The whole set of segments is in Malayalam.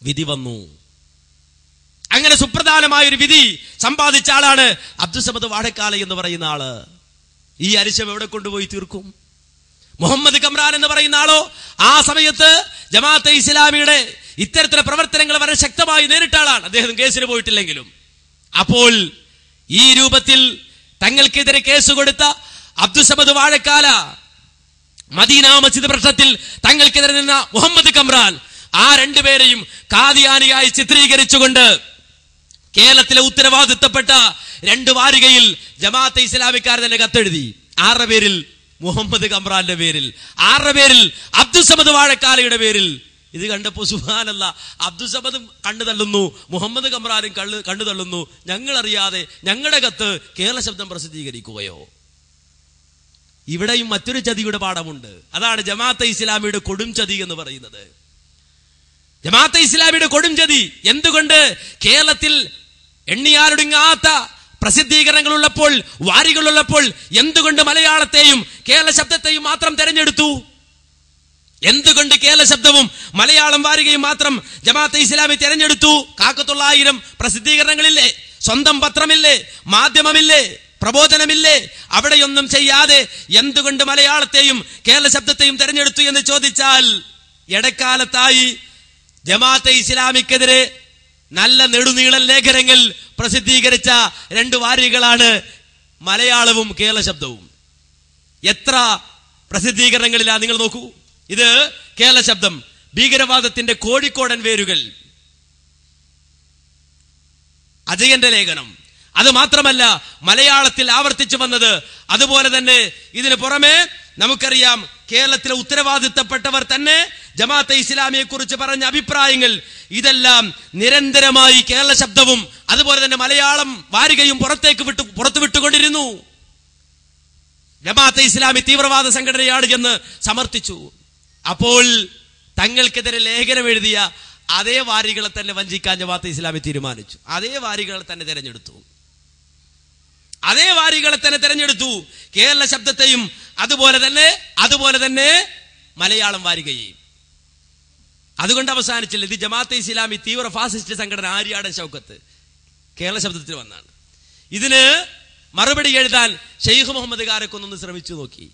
വിധി വന്നു. അങ്ങനെ സുപ്രധാനമായൊരു വിധി സമ്പാദിച്ച ആളാണ് അബ്ദുസമദ് വാഴക്കാല എന്ന് പറയുന്ന ആള്. ഈ അരിശം എവിടെ കൊണ്ടുപോയി തീർക്കും? മുഹമ്മദ് കമ്രാൻ എന്ന് പറയുന്ന ആളോ ആ സമയത്ത് ജമാഅത്തെ ഇസ്ലാമിയുടെ ഇത്തരത്തിലുള്ള പ്രവർത്തനങ്ങൾ വളരെ ശക്തമായി നേരിട്ട ആളാണ്. അദ്ദേഹം കേസിന് പോയിട്ടില്ലെങ്കിലും. അപ്പോൾ ഈ രൂപത്തിൽ തങ്ങൾക്കെതിരെ കേസ് കൊടുത്ത അബ്ദുസമദ് വാഴക്കാല, മദീന മസ്ജിദ് പ്രശ്നത്തിൽ തങ്ങൾക്കെതിരെ നിന്ന മുഹമ്മദ് കമ്രാൻ, ആ രണ്ടുപേരെയും ഖാദിയാനിയായി ചിത്രീകരിച്ചുകൊണ്ട് കേരളത്തിലെ ഉത്തരവാദിത്തപ്പെട്ട 2 വാരികയിൽ ജമാഅത്തെ ഇസ്ലാമിക്കാർ തന്നെ കത്തെഴുതി. 6 പേരിൽ മുഹമ്മദ് കമ്രാന്റെ പേരിൽ, 6 പേരിൽ അബ്ദുസമദ് വാഴക്കാലയുടെ പേരിൽ. ഇത് കണ്ടപ്പോ സുബ്ഹാനല്ലാഹ്, അബ്ദുസമദും കണ്ണു തള്ളുന്നു, മുഹമ്മദ് കമ്രാനും കണ്ണു തള്ളുന്നു. ഞങ്ങൾ അറിയാതെ ഞങ്ങളുടെ കത്ത് കേരള ശബ്ദം പ്രസിദ്ധീകരിക്കുകയോ? ഇവിടെയും മറ്റൊരു ചതിയുടെ പാഠമുണ്ട്. അതാണ് ജമാഅത്തെ ഇസ്ലാമിയുടെ കൊടും ചതി എന്ന് പറയുന്നത്. ജമാഅത്തെ ഇസ്ലാമിയുടെ കൊടും ചതി എന്തുകൊണ്ട്? കേരളത്തിൽ എണ്ണിയാലൊടുങ്ങാത്ത പ്രസിദ്ധീകരണങ്ങൾ ഉള്ളപ്പോൾ, വാരികളുള്ളപ്പോൾ എന്തുകൊണ്ട് മലയാളത്തെയും കേരള ശബ്ദത്തെയും മാത്രം തെരഞ്ഞെടുത്തു? എന്തുകൊണ്ട് കേരള ശബ്ദവും മലയാളം വാരികയും മാത്രം ജമാഅത്തെ ഇസ്ലാമി തെരഞ്ഞെടുത്തു? 900 പ്രസിദ്ധീകരണങ്ങളില്ലേ? സ്വന്തം പത്രമില്ലേ? മാധ്യമമില്ലേ? പ്രബോധനമില്ലേ? അവിടെയൊന്നും ചെയ്യാതെ എന്തുകൊണ്ട് മലയാളത്തെയും കേരള ശബ്ദത്തെയും തെരഞ്ഞെടുത്തു എന്ന് ചോദിച്ചാൽ, ഇടക്കാലത്തായി ജമാഅത്തെ ഇസ്ലാമിക്കെതിരെ നല്ല നെടുനീളൻ ലേഖനങ്ങൾ പ്രസിദ്ധീകരിച്ച 2 വാരികളാണ് മലയാളവും കേരള ശബ്ദവും. എത്ര പ്രസിദ്ധീകരണങ്ങളിലാ നിങ്ങൾ നോക്കൂ. ഇത് കേരള ശബ്ദം, ഭീകരവാദത്തിന്റെ കോഴിക്കോടൻ വേരുകൾ, അജയന്റെ ലേഖനം. അത് മാത്രമല്ല മലയാളത്തിൽ ആവർത്തിച്ചു വന്നത്. അതുപോലെ തന്നെ ഇതിന് പുറമെ നമുക്കറിയാം കേരളത്തിലെ ഉത്തരവാദിത്തപ്പെട്ടവർ തന്നെ ജമാഅത്തെ ഇസ്ലാമിയെ കുറിച്ച് പറഞ്ഞ അഭിപ്രായങ്ങൾ. ഇതെല്ലാം നിരന്തരമായി കേരള ശബ്ദവും അതുപോലെ തന്നെ മലയാളം വാരികയും പുറത്തു വിട്ടുകൊണ്ടിരുന്നു. ജമാഅത്തെ ഇസ്ലാമി തീവ്രവാദ സംഘടനയാണ് എന്ന് സമർത്ഥിച്ചു. അപ്പോൾ തങ്ങൾക്കെതിരെ ലേഖനം എഴുതിയ അതേ വാരികളെ തന്നെ വഞ്ചിക്കാൻ ജമാഅത്തെ ഇസ്ലാമി തീരുമാനിച്ചു. അതേ വാരികളെ തന്നെ തെരഞ്ഞെടുത്തു. കേരള ശബ്ദത്തെയും അതുപോലെ തന്നെ മലയാളം വാരികയെയും. അതുകൊണ്ട് അവസാനിച്ചില്ല. ഇത് ജമാഅത്തെ ഇസ്ലാമി തീവ്ര ഫാസിസ്റ്റ് സംഘടന ആര്യാടൻ ഷൗക്കത്ത് കേരള ശബ്ദത്തിൽ വന്നാണ്. ഇതിന് മറുപടി എഴുതാൻ ഷെയ്ഖ് മുഹമ്മദ് കാരക്കൊന്നൊന്ന് ശ്രമിച്ചു നോക്കി.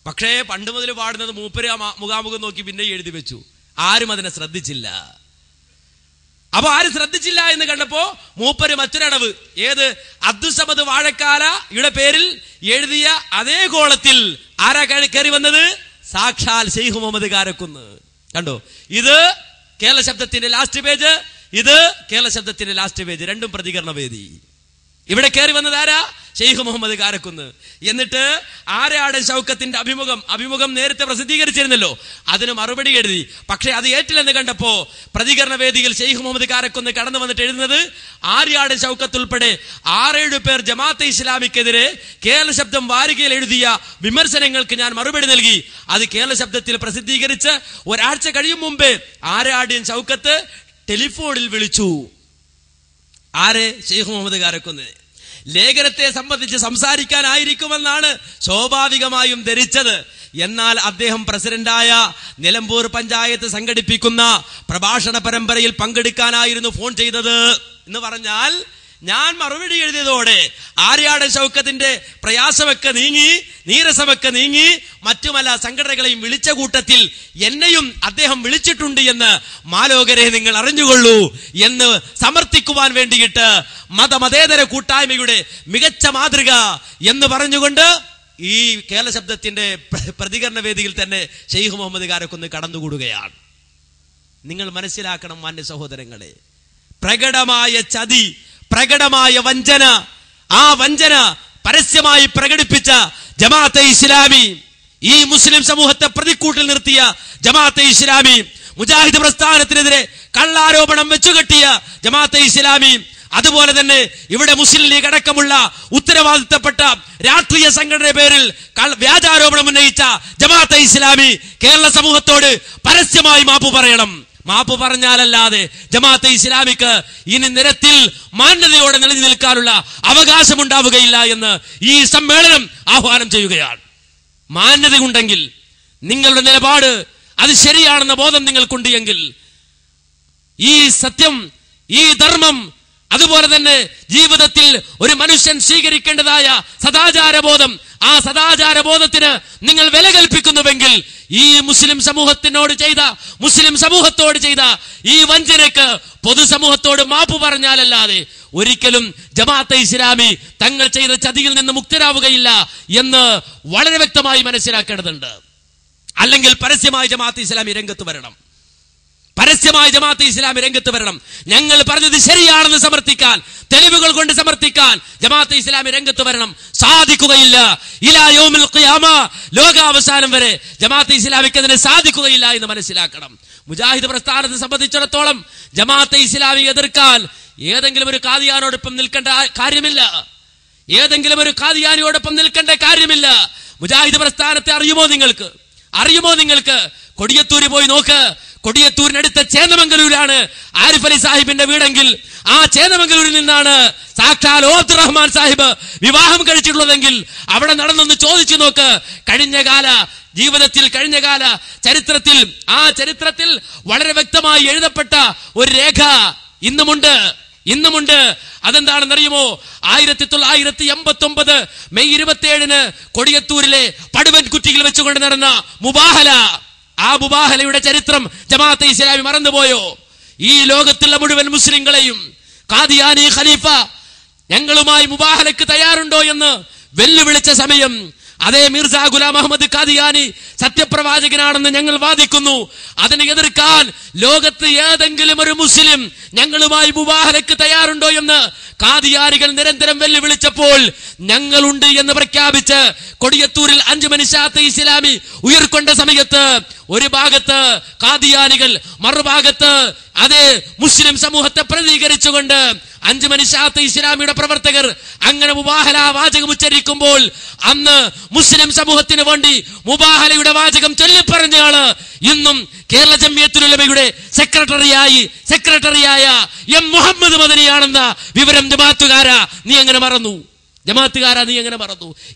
പക്ഷേ പണ്ട് മുതൽ പാടുന്നത് മൂപ്പര് മുഖാമുഖം നോക്കി പിന്നെ എഴുതി വെച്ചു. ആരും അതിനെ ശ്രദ്ധിച്ചില്ല. അപ്പൊ ആരും ശ്രദ്ധിച്ചില്ല എന്ന് കണ്ടപ്പോ മൂപ്പര് മറ്റൊരടവ്, ഏത് അബ്ദുസമദ് വാഴക്കാലയുടെ പേരിൽ എഴുതിയ അതേ കോളത്തിൽ ആരാ കയറി വന്നത്? സാക്ഷാൽ ഷെയ്ഖ് മുഹമ്മദ് കാരക്കുന്ന്. കണ്ടോ, ഇത് കേരള ശബ്ദത്തിന്റെ ലാസ്റ്റ് പേജ്, ഇത് കേരള ശബ്ദത്തിന്റെ ലാസ്റ്റ് പേജ്, രണ്ടും പ്രതികരണ വേദി. ഇവിടെ കയറി വന്നത് ആരാ? ഷെയ്ഖ് മുഹമ്മദ് കാരക്കുന്ന്. എന്നിട്ട് ആര്യാടൻ ഷൗക്കത്തിന്റെ അഭിമുഖം നേരത്തെ പ്രസിദ്ധീകരിച്ചിരുന്നല്ലോ, അതിന് മറുപടി എഴുതി. പക്ഷെ അത് ഏറ്റില്ലെന്ന് കണ്ടപ്പോ പ്രതികരണ വേദിയിൽ ഷെയ്ഖ് മുഹമ്മദ് കാരക്കുന്ന് കടന്നു വന്നിട്ട് എഴുതുന്നത്, ആര്യാടൻ ഷൗക്കത്ത് ഉൾപ്പെടെ 6-7 പേർ ജമാഅത്തെ ഇസ്ലാമിക്കെതിരെ കേരള ശബ്ദം വാരികയിൽ എഴുതിയ വിമർശനങ്ങൾക്ക് ഞാൻ മറുപടി നൽകി. അത് കേരള ശബ്ദത്തിൽ പ്രസിദ്ധീകരിച്ച് ഒരാഴ്ച കഴിയും മുമ്പേ ആര്യാടൻ ഷൗക്കത്ത് ടെലിഫോണിൽ വിളിച്ചു. ആരെ? ഷെയ്ഖ് മുഹമ്മദ് കാരക്കുന്ന്. ലേഖനത്തെ സംബന്ധിച്ച് സംസാരിക്കാനായിരിക്കുമെന്നാണ് സ്വാഭാവികമായും ധരിച്ചത്. എന്നാൽ അദ്ദേഹം പ്രസിഡന്റായ നിലമ്പൂർ പഞ്ചായത്ത് സംഘടിപ്പിക്കുന്ന പ്രഭാഷണ പരമ്പരയിൽ പങ്കെടുക്കാനായിരുന്നു ഫോൺ ചെയ്തത് എന്ന് പറഞ്ഞാൽ, ഞാൻ മറുപടി എഴുതിയതോടെ ആര്യാടൻ ഷൗക്കത്തിന്റെ പ്രയാസമൊക്കെ നീങ്ങി, നീരസമൊക്കെ നീങ്ങി, മറ്റുമല്ല സംഘടനകളെയും വിളിച്ച കൂട്ടത്തിൽ എന്നെയും അദ്ദേഹം വിളിച്ചിട്ടുണ്ട് എന്ന് മാലോകരെ നിങ്ങൾ അറിഞ്ഞുകൊള്ളൂ എന്ന് സമർത്ഥിക്കുവാൻ വേണ്ടിയിട്ട് മതേതര കൂട്ടായ്മയുടെ മികച്ച മാതൃക എന്ന് പറഞ്ഞുകൊണ്ട് ഈ കേരള ശബ്ദത്തിന്റെ പ്രതികരണ വേദിയിൽ തന്നെ ഷെയ്ഖ് മുഹമ്മദ് കാരക്കുന്ന് കടന്നുകൂടുകയാണ്. നിങ്ങൾ മനസ്സിലാക്കണം മാന്യ സഹോദരങ്ങളെ, പ്രകടമായ ചതി, പ്രകടമായ വഞ്ചന, ആ വഞ്ചന പരസ്യമായി പ്രകടിപ്പിച്ച ജമാഅത്തെ ഇസ്ലാമി, ഈ മുസ്ലിം സമൂഹത്തെ പ്രതിക്കൂട്ടിൽ നിർത്തിയ ജമാഅത്തെ ഇസ്ലാമി, മുജാഹിദ് പ്രസ്ഥാനത്തിനെതിരെ കള്ളാരോപണം വെച്ചുകെട്ടിയ ജമാഅത്തെ ഇസ്ലാമി, അതുപോലെ തന്നെ ഇവിടെ മുസ്ലിം ലീഗ് അടക്കമുള്ള ഉത്തരവാദിത്തപ്പെട്ട രാഷ്ട്രീയ സംഘടനയുടെ പേരിൽ വ്യാജാരോപണം ഉന്നയിച്ച ജമാഅത്തെ ഇസ്ലാമി കേരള സമൂഹത്തോട് പരസ്യമായി മാപ്പ് പറയണം. മാപ്പ് പറഞ്ഞാലല്ലാതെ ജമാഅത്തെ ഇസ്ലാമിക്ക് ഇനി നിരത്തിൽ മാന്യതയോടെ നിലനിൽ നിൽക്കാനുള്ള അവകാശമുണ്ടാവുകയില്ല എന്ന് ഈ സമ്മേളനം ആഹ്വാനം ചെയ്യുകയാണ്. മാന്യതയുണ്ടെങ്കിൽ, നിങ്ങളുടെ നിലപാട് അത് ശരിയാണെന്ന ബോധം നിങ്ങൾക്കുണ്ട് എങ്കിൽ, ഈ സത്യം, ഈ ധർമ്മം, അതുപോലെ തന്നെ ജീവിതത്തിൽ ഒരു മനുഷ്യൻ സ്വീകരിക്കേണ്ടതായ സദാചാരബോധം, ആ സദാചാരബോധത്തിന് നിങ്ങൾ വില കൽപ്പിക്കുന്നുവെങ്കിൽ ഈ മുസ്ലിം സമൂഹത്തോട് ചെയ്ത ഈ വഞ്ചനയ്ക്ക് പൊതുസമൂഹത്തോട് മാപ്പ് പറഞ്ഞാലല്ലാതെ ഒരിക്കലും ജമാഅത്തെ ഇസ്ലാമി തങ്ങൾ ചെയ്ത ചതിയിൽ നിന്ന് മുക്തരാവുകയില്ല എന്ന് വളരെ വ്യക്തമായി മനസ്സിലാക്കേണ്ടതുണ്ട്. അല്ലെങ്കിൽ പരസ്യമായി ജമാഅത്തെ ഇസ്ലാമി രംഗത്ത് വരണം. ഞങ്ങൾ പറഞ്ഞത് ശരിയാണെന്ന് സമർത്ഥിക്കാൻ, തെളിവുകൾ കൊണ്ട് സമർത്ഥിക്കാൻ ജമാഅത്തെ ഇസ്ലാമി രംഗത്ത് വരണം. സാധിക്കുകയില്ല. ഇലാ യൗമിൽ ഖിയാമ, ലോകാവസാനം വരെ ജമാഅത്തെ ഇസ്ലാമിക്ക് അതിന് സാധിക്കുകയില്ല എന്ന് മനസ്സിലാക്കണം. മുജാഹിദ് പ്രസ്ഥാനത്തെ സംബന്ധിച്ചിടത്തോളം ജമാഅത്തെ ഇസ്ലാമി എതിർക്കാൻ ഏതെങ്കിലും ഒരു ഖാദിയാനോടൊപ്പം നിൽക്കേണ്ട കാര്യമില്ല. മുജാഹിദ് പ്രസ്ഥാനത്തെ അറിയുമോ നിങ്ങൾക്ക്? കൊടിയത്തൂര് പോയി നോക്ക്. കൊടിയത്തൂരിനടുത്ത ചേന്നമംഗലൂരാണ് ആരിഫ് അലി സാഹിബിന്റെ വീടെങ്കിൽ ആ ചേന്നമംഗലൂരിൽ നിന്നാണ് സാക്ഷാൽ അബ്ദുറഹ്മാൻ സാഹിബ് വിവാഹം കഴിച്ചിട്ടുള്ളതെങ്കിൽ അവിടെ നടന്നൊന്ന് ചോദിച്ചു നോക്ക്. കഴിഞ്ഞകാല ചരിത്രത്തിൽ, ആ ചരിത്രത്തിൽ വളരെ വ്യക്തമായി എഴുതപ്പെട്ട ഒരു രേഖ ഇന്നുമുണ്ട്. അതെന്താണെന്നറിയുമോ? 1989 മെയ് 27 കൊടിയത്തൂരിലെ പടുവൻകുറ്റിയിൽ വെച്ചുകൊണ്ട് നടന്ന മുബാഹല. ആ മുബാഹലയുടെ ചരിത്രം ജമാഅത്തെ ഇസ്ലാമി മറന്നുപോയോ? ഈ ലോകത്തുള്ള മുഴുവൻ മുസ്ലിങ്ങളെയും ഖാദിയാനി ഖലീഫ ഞങ്ങളുമായി മുബാഹലക്ക് തയ്യാറുണ്ടോ എന്ന് വെല്ലുവിളിച്ച സമയം, അതേ മിർസ ഗുലാം അഹമ്മദ് ഖാദിയാനി സത്യപ്രവാചകനാണെന്ന് ഞങ്ങൾ വാദിക്കുന്നു. അതിനെ എതിർക്കാൻ ലോകത്ത് ഏതെങ്കിലും ഒരു മുസ്ലിം ഞങ്ങളുമായി മുബാഹലക്ക് തയ്യാറുണ്ടോ എന്ന് ഖാദിയാനികൾ നിരന്തരം വെല്ലുവിളിച്ചപ്പോൾ ഞങ്ങളുണ്ട് എന്ന് പ്രഖ്യാപിച്ച് കൊടിയത്തൂരിൽ 5 മനുഷ്യാത്തെ ഇസ്ലാമി ഉയർക്കൊണ്ട സമയത്ത് ഒരു ഭാഗത്ത് ഖാദിയാനികൾ, മറുഭാഗത്ത് അതേ മുസ്ലിം സമൂഹത്തെ പ്രതികരിച്ചുകൊണ്ട് 5 മനുഷ്യാത്തെ ഇസ്ലാമിയുടെ പ്രവർത്തകർ അങ്ങനെ മുബാഹല വാചകം ഉച്ചരിക്കുമ്പോൾ അന്ന് മുസ്ലിം സമൂഹത്തിന് വേണ്ടി മുബാഹലയുടെ വാചകം ചൊല്ലിപ്പറഞ്ഞാണ് ഇന്നും കേരള ജംഇയ്യത്തുൽ ഉലമയുടെ സെക്രട്ടറിയായ എം മുഹമ്മദ് മദനിയാണെന്ന വിവരം ജമാഅത്തുകാരാ നീ എങ്ങനെ മറന്നു?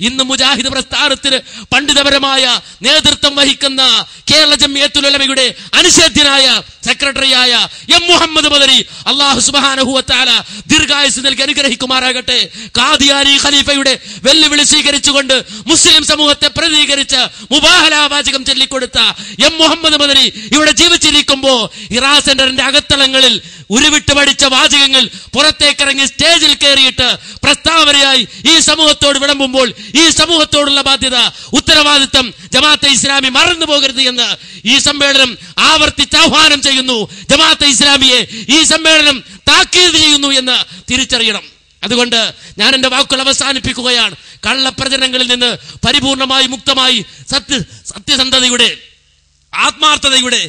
ഇന്ന് മുജാഹിദ് പ്രസ്ഥാനത്തിന് പണ്ഡിതപരമായ നേതൃത്വം വഹിക്കുന്ന കേരള ജംഇയ്യത്തുൽ ഉലമയുടെ അനിഷേധ്യനായ സെക്രട്ടറിയായ എം മുഹമ്മദ് മദനി അല്ലാഹു സുബ്ഹാനഹു വ തആല ദീർഘായുസ്സ് നൽകി അനുഗ്രഹിക്കുമാറാകട്ടെ. ഖാദിയാനി ഖലീഫയുടെ വെല്ലുവിളി സ്വീകരിച്ചുകൊണ്ട് മുസ്ലിം സമൂഹത്തെ പ്രതികരിച്ച് മുബാഹല വാചകം ചൊല്ലിക്കൊടുത്ത എം മുഹമ്മദ് മദനി ഇവിടെ ജീവിച്ചിരിക്കുമ്പോ ഹിറാ സെന്ററിന്റെ അകത്തളങ്ങളിൽ ഉരുവിട്ട് പഠിച്ച വാചകങ്ങൾ പുറത്തേക്കിറങ്ങി സ്റ്റേജിൽ കയറിയിട്ട് പ്രസ്താവനയായി ഈ സമൂഹത്തോട് വിളമ്പുമ്പോൾ ഈ സമൂഹത്തോടുള്ള ബാധ്യത, ഉത്തരവാദിത്തം ജമാഅത്തെ ഇസ്ലാമി മറന്നു പോകരുത് എന്ന് ഈ സമ്മേളനം ആവർത്തിച്ച് ആഹ്വാനം ചെയ്യുന്നു. ജമാഅത്തെ ഇസ്ലാമിയെ ഈ സമ്മേളനം താക്കീത് ചെയ്യുന്നു എന്ന് തിരിച്ചറിയണം. അതുകൊണ്ട് ഞാൻ എന്റെ വാക്കുകൾ അവസാനിപ്പിക്കുകയാണ്. കള്ളപ്രചരണങ്ങളിൽ നിന്ന് പരിപൂർണമായി മുക്തമായി സത്യസന്ധതയുടെ, ആത്മാർത്ഥതയുടെ,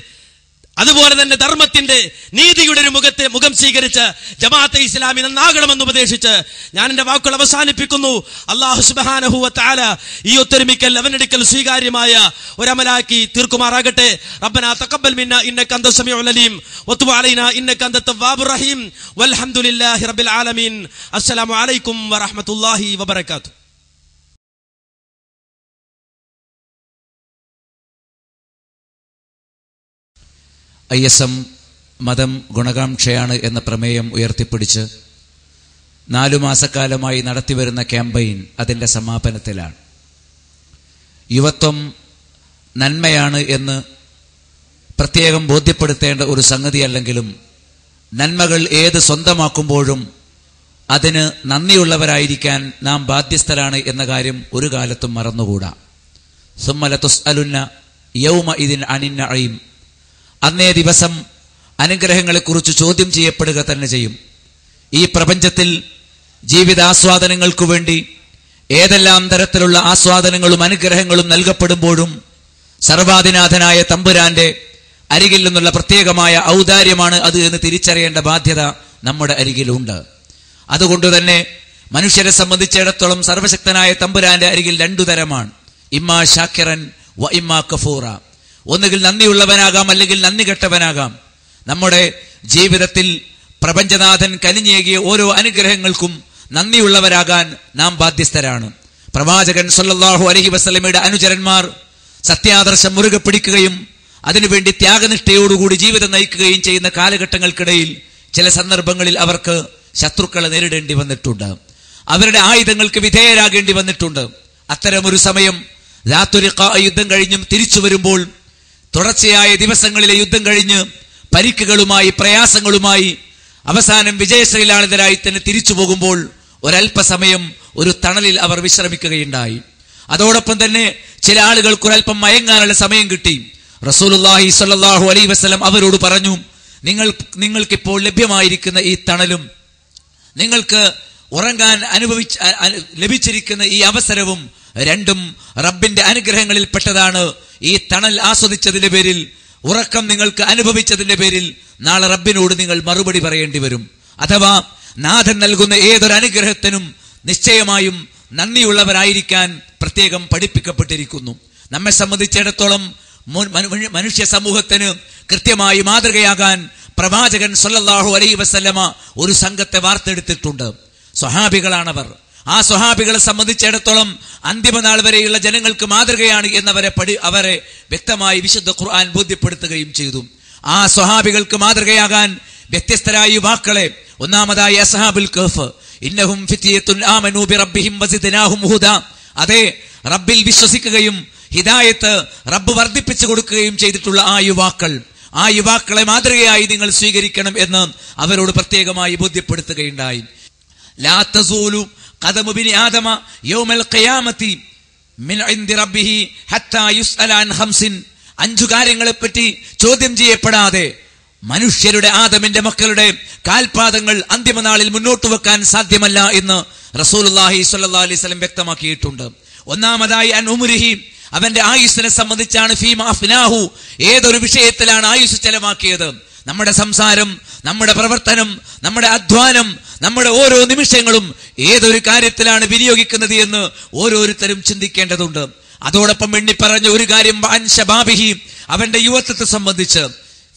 അതുപോലെ തന്നെ ധർമ്മത്തിന്റെ, നീതിയുടെ ഒരു മുഖം സ്വീകരിച്ച് ജമാഅത്തെ ഇസ്ലാമി നന്നാകണമെന്ന് ഉപദേശിച്ച് ഞാൻ എന്റെ വാക്കുകൾ അവസാനിപ്പിക്കുന്നു. അല്ലാഹു സുബ്ഹാനഹു വ തആല ഈ ഒത്തൊരുമിക്കൽ അവനെടുക്കൽ സ്വീകാര്യമായ ഒരമലാക്കി തീർക്കുമാറാകട്ടെ. റബ്ബനാ തഖബ്ബൽ മിന്നാ ഇന്നക അൻത സമീഉൽ അലീം വതുബ് അലൈനാ ഇന്നക അൻത തവ്വാബുർ റഹീം വൽഹംദുലില്ലാഹി റബ്ബിൽ ആലമീൻ. അസ്സലാമു അലൈക്കും വറഹ്മത്തുള്ളാഹി വബറകാതുഹു. ISM മതം ഗുണകാംക്ഷയാണ് എന്ന പ്രമേയം ഉയർത്തിപ്പിടിച്ച് 4 മാസക്കാലമായി നടത്തിവരുന്ന ക്യാമ്പയിൻ അതിൻ്റെ സമാപനത്തിലാണ്. യുവത്വം നന്മയാണ് എന്ന് പ്രത്യേകം ബോധ്യപ്പെടുത്തേണ്ട ഒരു സംഗതിയല്ലെങ്കിലും നന്മകൾ ഏത് സ്വന്തമാക്കുമ്പോഴും അതിന് നന്ദിയുള്ളവരായിരിക്കാൻ നാം ബാധ്യസ്ഥരാണ് എന്ന കാര്യം ഒരു കാലത്തും മറന്നുകൂടാ. സുമ്മല തുസ്അലുന്ന യൗമ ഇദിൻ അനിൻ നഈം, അന്നേ ദിവസം അനുഗ്രഹങ്ങളെക്കുറിച്ച് ചോദ്യം ചെയ്യപ്പെടുക തന്നെ ചെയ്യും. ഈ പ്രപഞ്ചത്തിൽ ജീവിതാസ്വാദനങ്ങൾക്കു വേണ്ടി ഏതെല്ലാം തരത്തിലുള്ള ആസ്വാദനങ്ങളും അനുഗ്രഹങ്ങളും നൽകപ്പെടുമ്പോഴും സർവാധിനാഥനായ തമ്പുരാന്റെ അരികിൽ നിന്നുള്ള പ്രത്യേകമായ ഔദാര്യമാണ് അത് എന്ന് തിരിച്ചറിയേണ്ട ബാധ്യത നമ്മുടെ അരികിലുണ്ട്. അതുകൊണ്ട് തന്നെ മനുഷ്യരെ സംബന്ധിച്ചിടത്തോളം സർവശക്തനായ തമ്പുരാന്റെ അരികിൽ 2 തരമാണ്, ഇമ്മാ ഷാക്കിറൻ വ ഇമ്മാ കഫൂറ. ഒന്നുകിൽ നന്ദിയുള്ളവനാകാം, അല്ലെങ്കിൽ നന്ദി കെട്ടവനാകാം. നമ്മുടെ ജീവിതത്തിൽ പ്രപഞ്ചനാഥൻ കനിഞ്ഞേകിയ ഓരോ അനുഗ്രഹങ്ങൾക്കും നന്ദിയുള്ളവരാകാൻ നാം ബാധ്യസ്ഥരാണ്. പ്രവാചകൻ സല്ലല്ലാഹു അലൈഹി വസല്ലമയുടെ അനുചരന്മാർ സത്യാദർശം മുറുകെ പിടിക്കുകയും അതിനുവേണ്ടി ത്യാഗനിഷ്ഠയോടുകൂടി ജീവിതം നയിക്കുകയും ചെയ്യുന്ന കാലഘട്ടങ്ങൾക്കിടയിൽ ചില സന്ദർഭങ്ങളിൽ അവർക്ക് ശത്രുക്കളെ നേരിടേണ്ടി വന്നിട്ടുണ്ട്, അവരുടെ ആയുധങ്ങൾക്ക് വിധേയരാകേണ്ടി വന്നിട്ടുണ്ട്. അത്തരമൊരു സമയം ദാത്തുരിഖാ യുദ്ധം കഴിഞ്ഞും തിരിച്ചു വരുമ്പോൾ, തുടർച്ചയായ ദിവസങ്ങളിലെ യുദ്ധം കഴിഞ്ഞ് പരിക്കുകളുമായി പ്രയാസങ്ങളുമായി അവസാനം വിജയശ്രീലാളിതരായി തന്നെ തിരിച്ചു പോകുമ്പോൾ ഒരല്പസമയം ഒരു തണലിൽ അവർ വിശ്രമിക്കുകയുണ്ടായി. അതോടൊപ്പം തന്നെ ചില ആളുകൾക്ക് ഒരല്പം മയങ്ങാനുള്ള സമയം കിട്ടി. റസൂലുള്ളാഹി സ്വല്ലല്ലാഹു അലൈഹി വസല്ലം അവരോട് പറഞ്ഞു, നിങ്ങൾക്കിപ്പോൾ ലഭ്യമായിരിക്കുന്ന ഈ തണലും നിങ്ങൾക്ക് ഉറങ്ങാൻ ലഭിച്ചിരിക്കുന്ന ഈ അവസരവും രണ്ടും റബ്ബിന്റെ അനുഗ്രഹങ്ങളിൽ പെട്ടതാണ്. ഈ തണൽ ആസ്വദിച്ചതിന്റെ പേരിൽ, ഉറക്കം നിങ്ങൾക്ക് അനുഭവിച്ചതിന്റെ പേരിൽ നാളെ റബ്ബിനോട് നിങ്ങൾ മറുപടി പറയേണ്ടി വരും. അഥവാ നാഥൻ നൽകുന്ന ഏതൊരു അനുഗ്രഹത്തിനും നിശ്ചയമായും നന്ദിയുള്ളവരായിരിക്കാൻ പ്രത്യേകം പഠിപ്പിക്കപ്പെട്ടിരിക്കുന്നു. നമ്മെ സംബന്ധിച്ചിടത്തോളം മനുഷ്യ സമൂഹത്തിന് കൃത്യമായി മാതൃകയാകാൻ പ്രവാചകൻ സല്ലല്ലാഹു അലൈഹി വസല്ലമ ഒരു സംഘത്തെ വാർത്തെടുത്തിട്ടുണ്ട്. സ്വഹാബികളാണവർ. ആ സ്വഹാബികളെ സംബന്ധിച്ചിടത്തോളം അന്തിമനാൾ വരെയുള്ള ജനങ്ങൾക്ക് മാതൃകയാണ് അവരെ വ്യക്തമായി വിശുദ്ധ ഖുർആൻ ബോധ്യപ്പെടുത്തുകയും ചെയ്തു. ആ സ്വഹാബികൾക്ക് മാതൃകയാകാൻ വ്യത്യസ്തരായ യുവാക്കളെ, ഒന്നാമതായി അസ്ഹാബുൽ കഹ്ഫ്, ഇന്നഹും ഫിത്യത്തുൻ ആമനൂ ബിറബ്ബിഹിം വസിദ്നാഹും ഹുദാ, അതെ റബ്ബിൽ വിശ്വസിക്കുകയും ഹിദായത്ത് റബ്ബ് വർദ്ധിപ്പിച്ചു കൊടുക്കുകയും ചെയ്തിട്ടുള്ള ആ യുവാക്കളെ മാതൃകയായി നിങ്ങൾ സ്വീകരിക്കണം എന്ന് അവരോട് പ്രത്യേകമായി ബോധ്യപ്പെടുത്തുകയുണ്ടായി. ലാ തസൂലു ഖദമു ബിനി ആദമ യൗമൽ ഖിയാമത്തി മിൻ ഇൻദി റബ്ബിഹി ഹത്താ യുസ്അല അൻ ഖംസിൻ, 5 കാര്യങ്ങളെപ്പറ്റി ചോദ്യം ചെയ്യപ്പെടാതെ മനുഷ്യരുടെ, ആദമിന്റെ മക്കളുടെ കാൽപാദങ്ങൾ അന്തിമനാളിൽ മുന്നോട്ട് വെക്കാൻ സാധ്യമല്ല എന്ന് റസൂലുള്ളാഹി സ്വല്ലല്ലാഹു അലൈഹി വസല്ലം വ്യക്തമാക്കിയിട്ടുണ്ട്. ഒന്നാമതായി അൻ ഉംരിഹി, അവന്റെ ആയുസ്സിനെ സംബന്ധിച്ചാണ്. ഫീമാ അഫ്നാഹു, ഏതൊരു വിഷയത്തിലാണ് ആയുസ് ചെലവാക്കിയത്. നമ്മുടെ സംസാരം, നമ്മുടെ പ്രവർത്തനം, നമ്മുടെ അധ്വാനം, നമ്മുടെ ഓരോ നിമിഷങ്ങളും ഏതൊരു കാര്യത്തിലാണ് വിനിയോഗിക്കുന്നത് എന്ന് ഓരോരുത്തരും ചിന്തിക്കേണ്ടതുണ്ട്. അതോടൊപ്പം എണ്ണിപ്പറഞ്ഞ ഒരു കാര്യം അൻ ശബാബിഹി, അവന്റെ യുവത്വത്തെ സംബന്ധിച്ച്.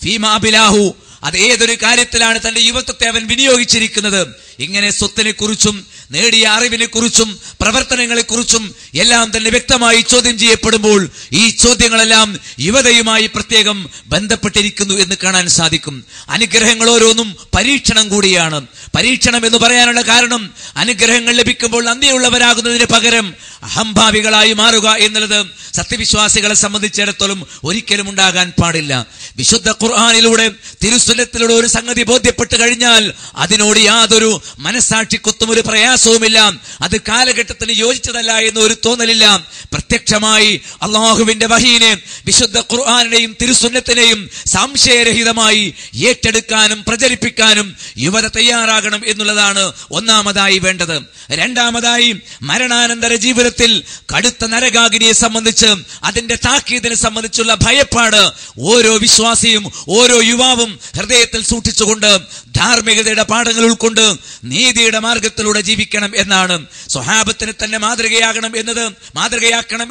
ഫീമാ ബിലാഹു, അത് ഏതൊരു കാര്യത്തിലാണ് തന്റെ യുവത്വത്തെ അവൻ വിനിയോഗിച്ചിരിക്കുന്നത്. ഇങ്ങനെ സ്വത്തിനെ കുറിച്ചും നേടിയ അറിവിനെ കുറിച്ചും പ്രവർത്തനങ്ങളെ കുറിച്ചും എല്ലാം തന്നെ വ്യക്തമായി ചോദ്യം ചെയ്യപ്പെടുമ്പോൾ ഈ ചോദ്യങ്ങളെല്ലാം യുവതയുമായി പ്രത്യേകം ബന്ധപ്പെട്ടിരിക്കുന്നു എന്ന് കാണാൻ സാധിക്കും. അനുഗ്രഹങ്ങൾ ഓരോന്നും പരീക്ഷണം കൂടിയാണ്. പരീക്ഷണം എന്ന് പറയാനുള്ള കാരണം, അനുഗ്രഹങ്ങൾ ലഭിക്കുമ്പോൾ നന്ദിയുള്ളവരാകുന്നതിന് പകരം അഹംഭാവികളായി മാറുക എന്നുള്ളത് സത്യവിശ്വാസികളെ സംബന്ധിച്ചിടത്തോളം ഒരിക്കലും ഉണ്ടാകാൻ പാടില്ല. വിശുദ്ധ ഖുർആനിലൂടെ, തിരുസുന്നത്തിലൂടെ ഒരു സംഗതി ബോധ്യപ്പെട്ട് കഴിഞ്ഞാൽ അതിനോട് യാതൊരു മനസ്സാക്ഷിക്കുത്തും ഒരു പ്രയാസവുമില്ല. അത് കാലഘട്ടത്തിന് യോജിച്ചതല്ല എന്ന് ഒരു തോന്നലില്ല. പ്രത്യക്ഷമായി അള്ളാഹുവിന്റെ വഹീനെ, വിശുദ്ധ ഖുർആനിനെയും തിരുസുന്നത്തിനെയും സംശയരഹിതമായി ഏറ്റെടുക്കാനും പ്രചരിപ്പിക്കാനും യുവത തയ്യാറാകണം എന്നുള്ളതാണ് ഒന്നാമതായി വേണ്ടത്. രണ്ടാമതായി, മരണാനന്തര ജീവിതത്തിൽ കടുത്ത നരകാഗ്നിയെ സംബന്ധിച്ച്, അതിന്റെ താക്കീതിനെ സംബന്ധിച്ചുള്ള ഭയപ്പാട് ഓരോ വിശ്വാസിയും ഓരോ യുവാവും ഹൃദയത്തിൽ സൂക്ഷിച്ചുകൊണ്ട് ധാർമ്മികതയുടെ പാഠങ്ങൾ ഉൾക്കൊണ്ട് നീതിയുടെ മാർഗത്തിലൂടെ ജീവിക്കണം എന്നാണ്. സ്വഹാബത്തിന് തന്നെ മാതൃകയാക്കണം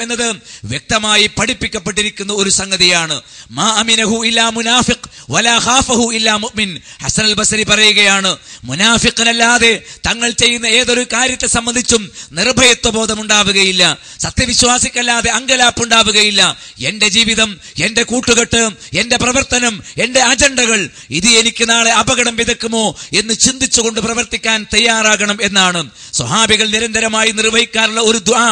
എന്നത് വ്യക്തമായി പഠിപ്പിക്കപ്പെട്ടിരിക്കുന്ന ഒരു സംഗതിയാണ്. മാ അമിനഹു ഇല്ലാ മുനാഫിഖ് വലാ ഖാഫഹു ഇല്ലാ മുഅ്മിൻ. ഹസൻ അൽ ബസരി പറയുകയാണ്, മുനാഫിഖിനല്ലാതെ തങ്ങൾ ചെയ്യുന്ന ഏതൊരു കാര്യത്തെ സംബന്ധിച്ചും നിർഭയത്വ ബോധമുണ്ടാവുകയില്ല, സത്യവിശ്വാസിക്കല്ലാതെ അങ്കലാപ്പുണ്ടാവുകയില്ല. എന്റെ ജീവിതം, എന്റെ കൂട്ടുകെട്ട്, എന്റെ പ്രവർത്തനം, എന്റെ അജണ്ടകൾ, ഇത് എനിക്ക് നാളെ അപകടം വിതക്കുമോ എന്ന് ചിന്തിച്ചുകൊണ്ട് പ്രവർത്തിക്കാൻ തയ്യാറാകണം എന്നാണ് സ്വഹാബികൾ നിരന്തരമായി നിർവഹിക്കാറുള്ള ഒരു ദുആ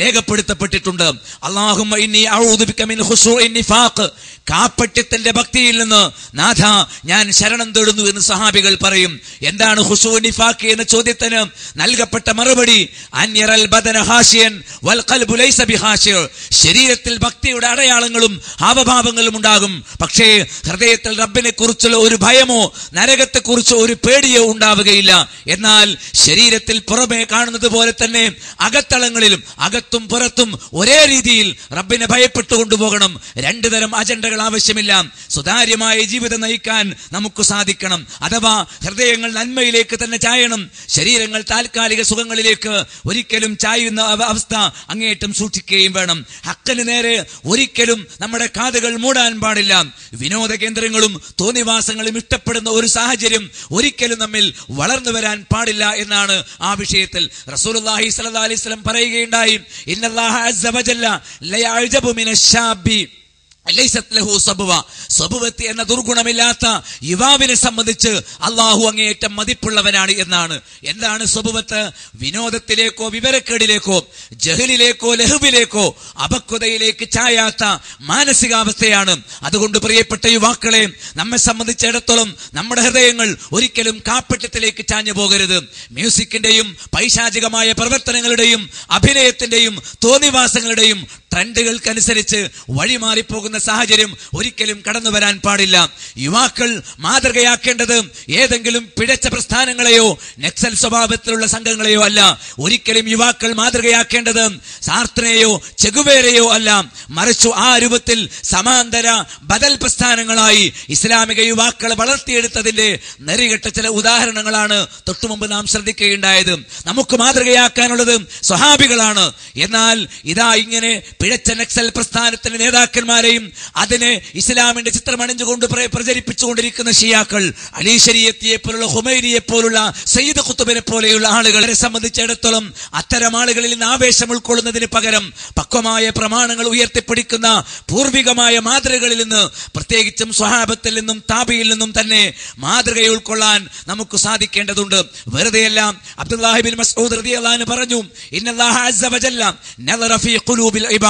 രേഖപ്പെടുത്തപ്പെട്ടിട്ടുണ്ട്. അല്ലാഹുമ്മ ഇന്നി അഊദു ബിക മിൻ ഖുശൂഇൻ നിഫാഖ്, കാപ്പട്യത്തിന്റെ ഭക്തിയിൽ നിന്ന് നാഥ ഞാൻ ശരണം തേടുന്നു എന്ന് സ്വഹാബികൾ പറയും. എന്താണ് ഖുശൂഉൻ നിഫാഖ് എന്ന ചോദ്യത്തിന് നൽകപ്പെട്ട മറുപടി, അൻയറൽ ബദന ഹാശിയൻ വൽ ഖൽബു ലൈസ ബിഹാശിയ, ശരീരത്തിൽ ഭക്തിയുടെ അടയാളങ്ങളും ഹാവഭാവങ്ങളും ഉണ്ടാകും, പക്ഷേ ഹൃദയത്തിൽ റബ്ബിനെ കുറിച്ചുള്ള ഒരു ഭയമോ നരകത്തെ കുറിച്ചോ ഒരു പേടിയോ ഉണ്ടാവുകയില്ല. എന്നാൽ ശരീരത്തിൽ പുറമേ കാണുന്നത് പോലെ തന്നെ അകത്തളങ്ങളിലും അകത്തും പുറത്തും ഒരേ രീതിയിൽ റബ്ബിനെ ഭയപ്പെട്ടു കൊണ്ടുപോകണം. 2 തരം അജണ്ടകൾ ആവശ്യമില്ല. സുതാര്യമായ ജീവിതം നയിക്കാൻ നമുക്ക് സാധിക്കണം. അഥവാ ഹൃദയങ്ങൾ നന്മയിലേക്ക് തന്നെ ചായണം, ശരീരങ്ങൾ താൽക്കാലിക സുഖങ്ങളിലേക്ക് ഒരിക്കലും ചായുന്ന അവസ്ഥ അങ്ങേയറ്റം സൂക്ഷിക്കുകയും വേണം. ഹക്കിന് നേരെ ഒരിക്കലും നമ്മുടെ കാതുകൾ മൂടാൻ പാടില്ല. വിനോദ കേന്ദ്രങ്ങളും തോന്നിവാസങ്ങളും ഇഷ്ടപ്പെടുന്ന ഒരു സാഹചര്യം ഒരിക്കലും നമ്മിൽ വളർന്നു വരാൻ പാടില്ല എന്നാണ് ആ വിഷയത്തിൽ റസൂലുള്ളാഹി സ്വല്ലല്ലാഹു അലൈഹി വസല്ലം പറയുകയുണ്ടായി, ഇന്നല്ലാഹ അസ്സ വജല്ല ലയഅജബു മിനശ്ശാബി സ്വഭാവത്ത് എന്ന ദുർഗുണമില്ലാത്ത യുവാവിനെ സംബന്ധിച്ച് അള്ളാഹു അങ്ങേയറ്റം മതിപ്പുള്ളവനാണ് എന്നാണ്. എന്താണ് സ്വഭാവത്ത്? വിനോദത്തിലേക്കോ വിവരക്കേടിലേക്കോ ജഹലിലേക്കോ ലഹുവിലേക്കോ അപക്വതയിലേക്ക് ചായാത്ത മാനസികാവസ്ഥയാണ്. അതുകൊണ്ട് പ്രിയപ്പെട്ട യുവാക്കളെ, നമ്മെ സംബന്ധിച്ചിടത്തോളം നമ്മുടെ ഹൃദയങ്ങൾ ഒരിക്കലും കാപ്പട്യത്തിലേക്ക് ചാഞ്ഞു പോകരുത്. മ്യൂസിക്കിന്റെയും പൈശാചികമായ പ്രവർത്തനങ്ങളുടെയും അഭിനയത്തിന്റെയും തോന്നിവാസങ്ങളുടെയും ട്രെൻഡുകൾക്കനുസരിച്ച് വഴിമാറിപ്പോകുന്ന സാഹചര്യം ഒരിക്കലും കടന്നു വരാൻ പാടില്ല. യുവാക്കൾ മാതൃകയാക്കേണ്ടത് ഏതെങ്കിലും പിഴച്ച പ്രസ്ഥാനങ്ങളെയോ നക്സൽ സ്വഭാവത്തിലുള്ള സംഘങ്ങളെയോ അല്ല. ഒരിക്കലും യുവാക്കൾ മാതൃകയാക്കേണ്ടത് സാർത്രയെയോ ചെഗുവേരയോ അല്ല. മറിച്ചു ആ രൂപത്തിൽ സമാന്തര ബദൽ പ്രസ്ഥാനങ്ങളായി ഇസ്ലാമിക യുവാക്കളെ വളർത്തിയെടുത്തതിന്റെ നെറികെട്ട ചില ഉദാഹരണങ്ങളാണ് തൊട്ടുമുമ്പ് നാം ശ്രദ്ധിക്കുകയുണ്ടായത്. നമുക്ക് മാതൃകയാക്കാനുള്ളത് സ്വഹാബികളാണ്. എന്നാൽ ഇതാ ഇങ്ങനെ പിഴച്ച നക്സൽ പ്രസ്ഥാനത്തിന്റെ നേതാക്കന്മാരെയും അതിനെ ഇസ്ലാമിന്റെ ചിത്രമണിഞ്ഞുകൊണ്ട് പ്രചരിപ്പിച്ചുകൊണ്ടിരിക്കുന്ന ഷിയാക്കൾ, അലി ശരീഅത്തിയെ പോലുള്ള, ഹുമൈനിയെ പോലുള്ള, സയ്യിദ് ഖുത്ബിനെ പോലെയുള്ള ആളുകളെ സംബന്ധിച്ചിടത്തോളം അത്തരം ആളുകളിൽ നിന്ന് ആവേശം ഉൾക്കൊള്ളുന്നതിന് പകരം പക്വമായ പ്രമാണങ്ങൾ ഉയർത്തിപ്പിടിക്കുന്ന പൂർവികമായ മാതൃകകളിൽ നിന്ന്, പ്രത്യേകിച്ചും സ്വഹാബത്തിൽ നിന്നും താബിയിൽ നിന്നും തന്നെ മാതൃക ഉൾക്കൊള്ളാൻ നമുക്ക് സാധിക്കേണ്ടതുണ്ട്. വെറുതെയല്ല. അബ്ദുല്ലാഹി ബിൻ മസ്ഊദ് റളിയല്ലാഹു അൻഹു പറഞ്ഞു, ഇന്നല്ലാഹ അസ്സ വജല്ല നദറ ഫീ ഖുലൂബിൽ ഇബാദ്.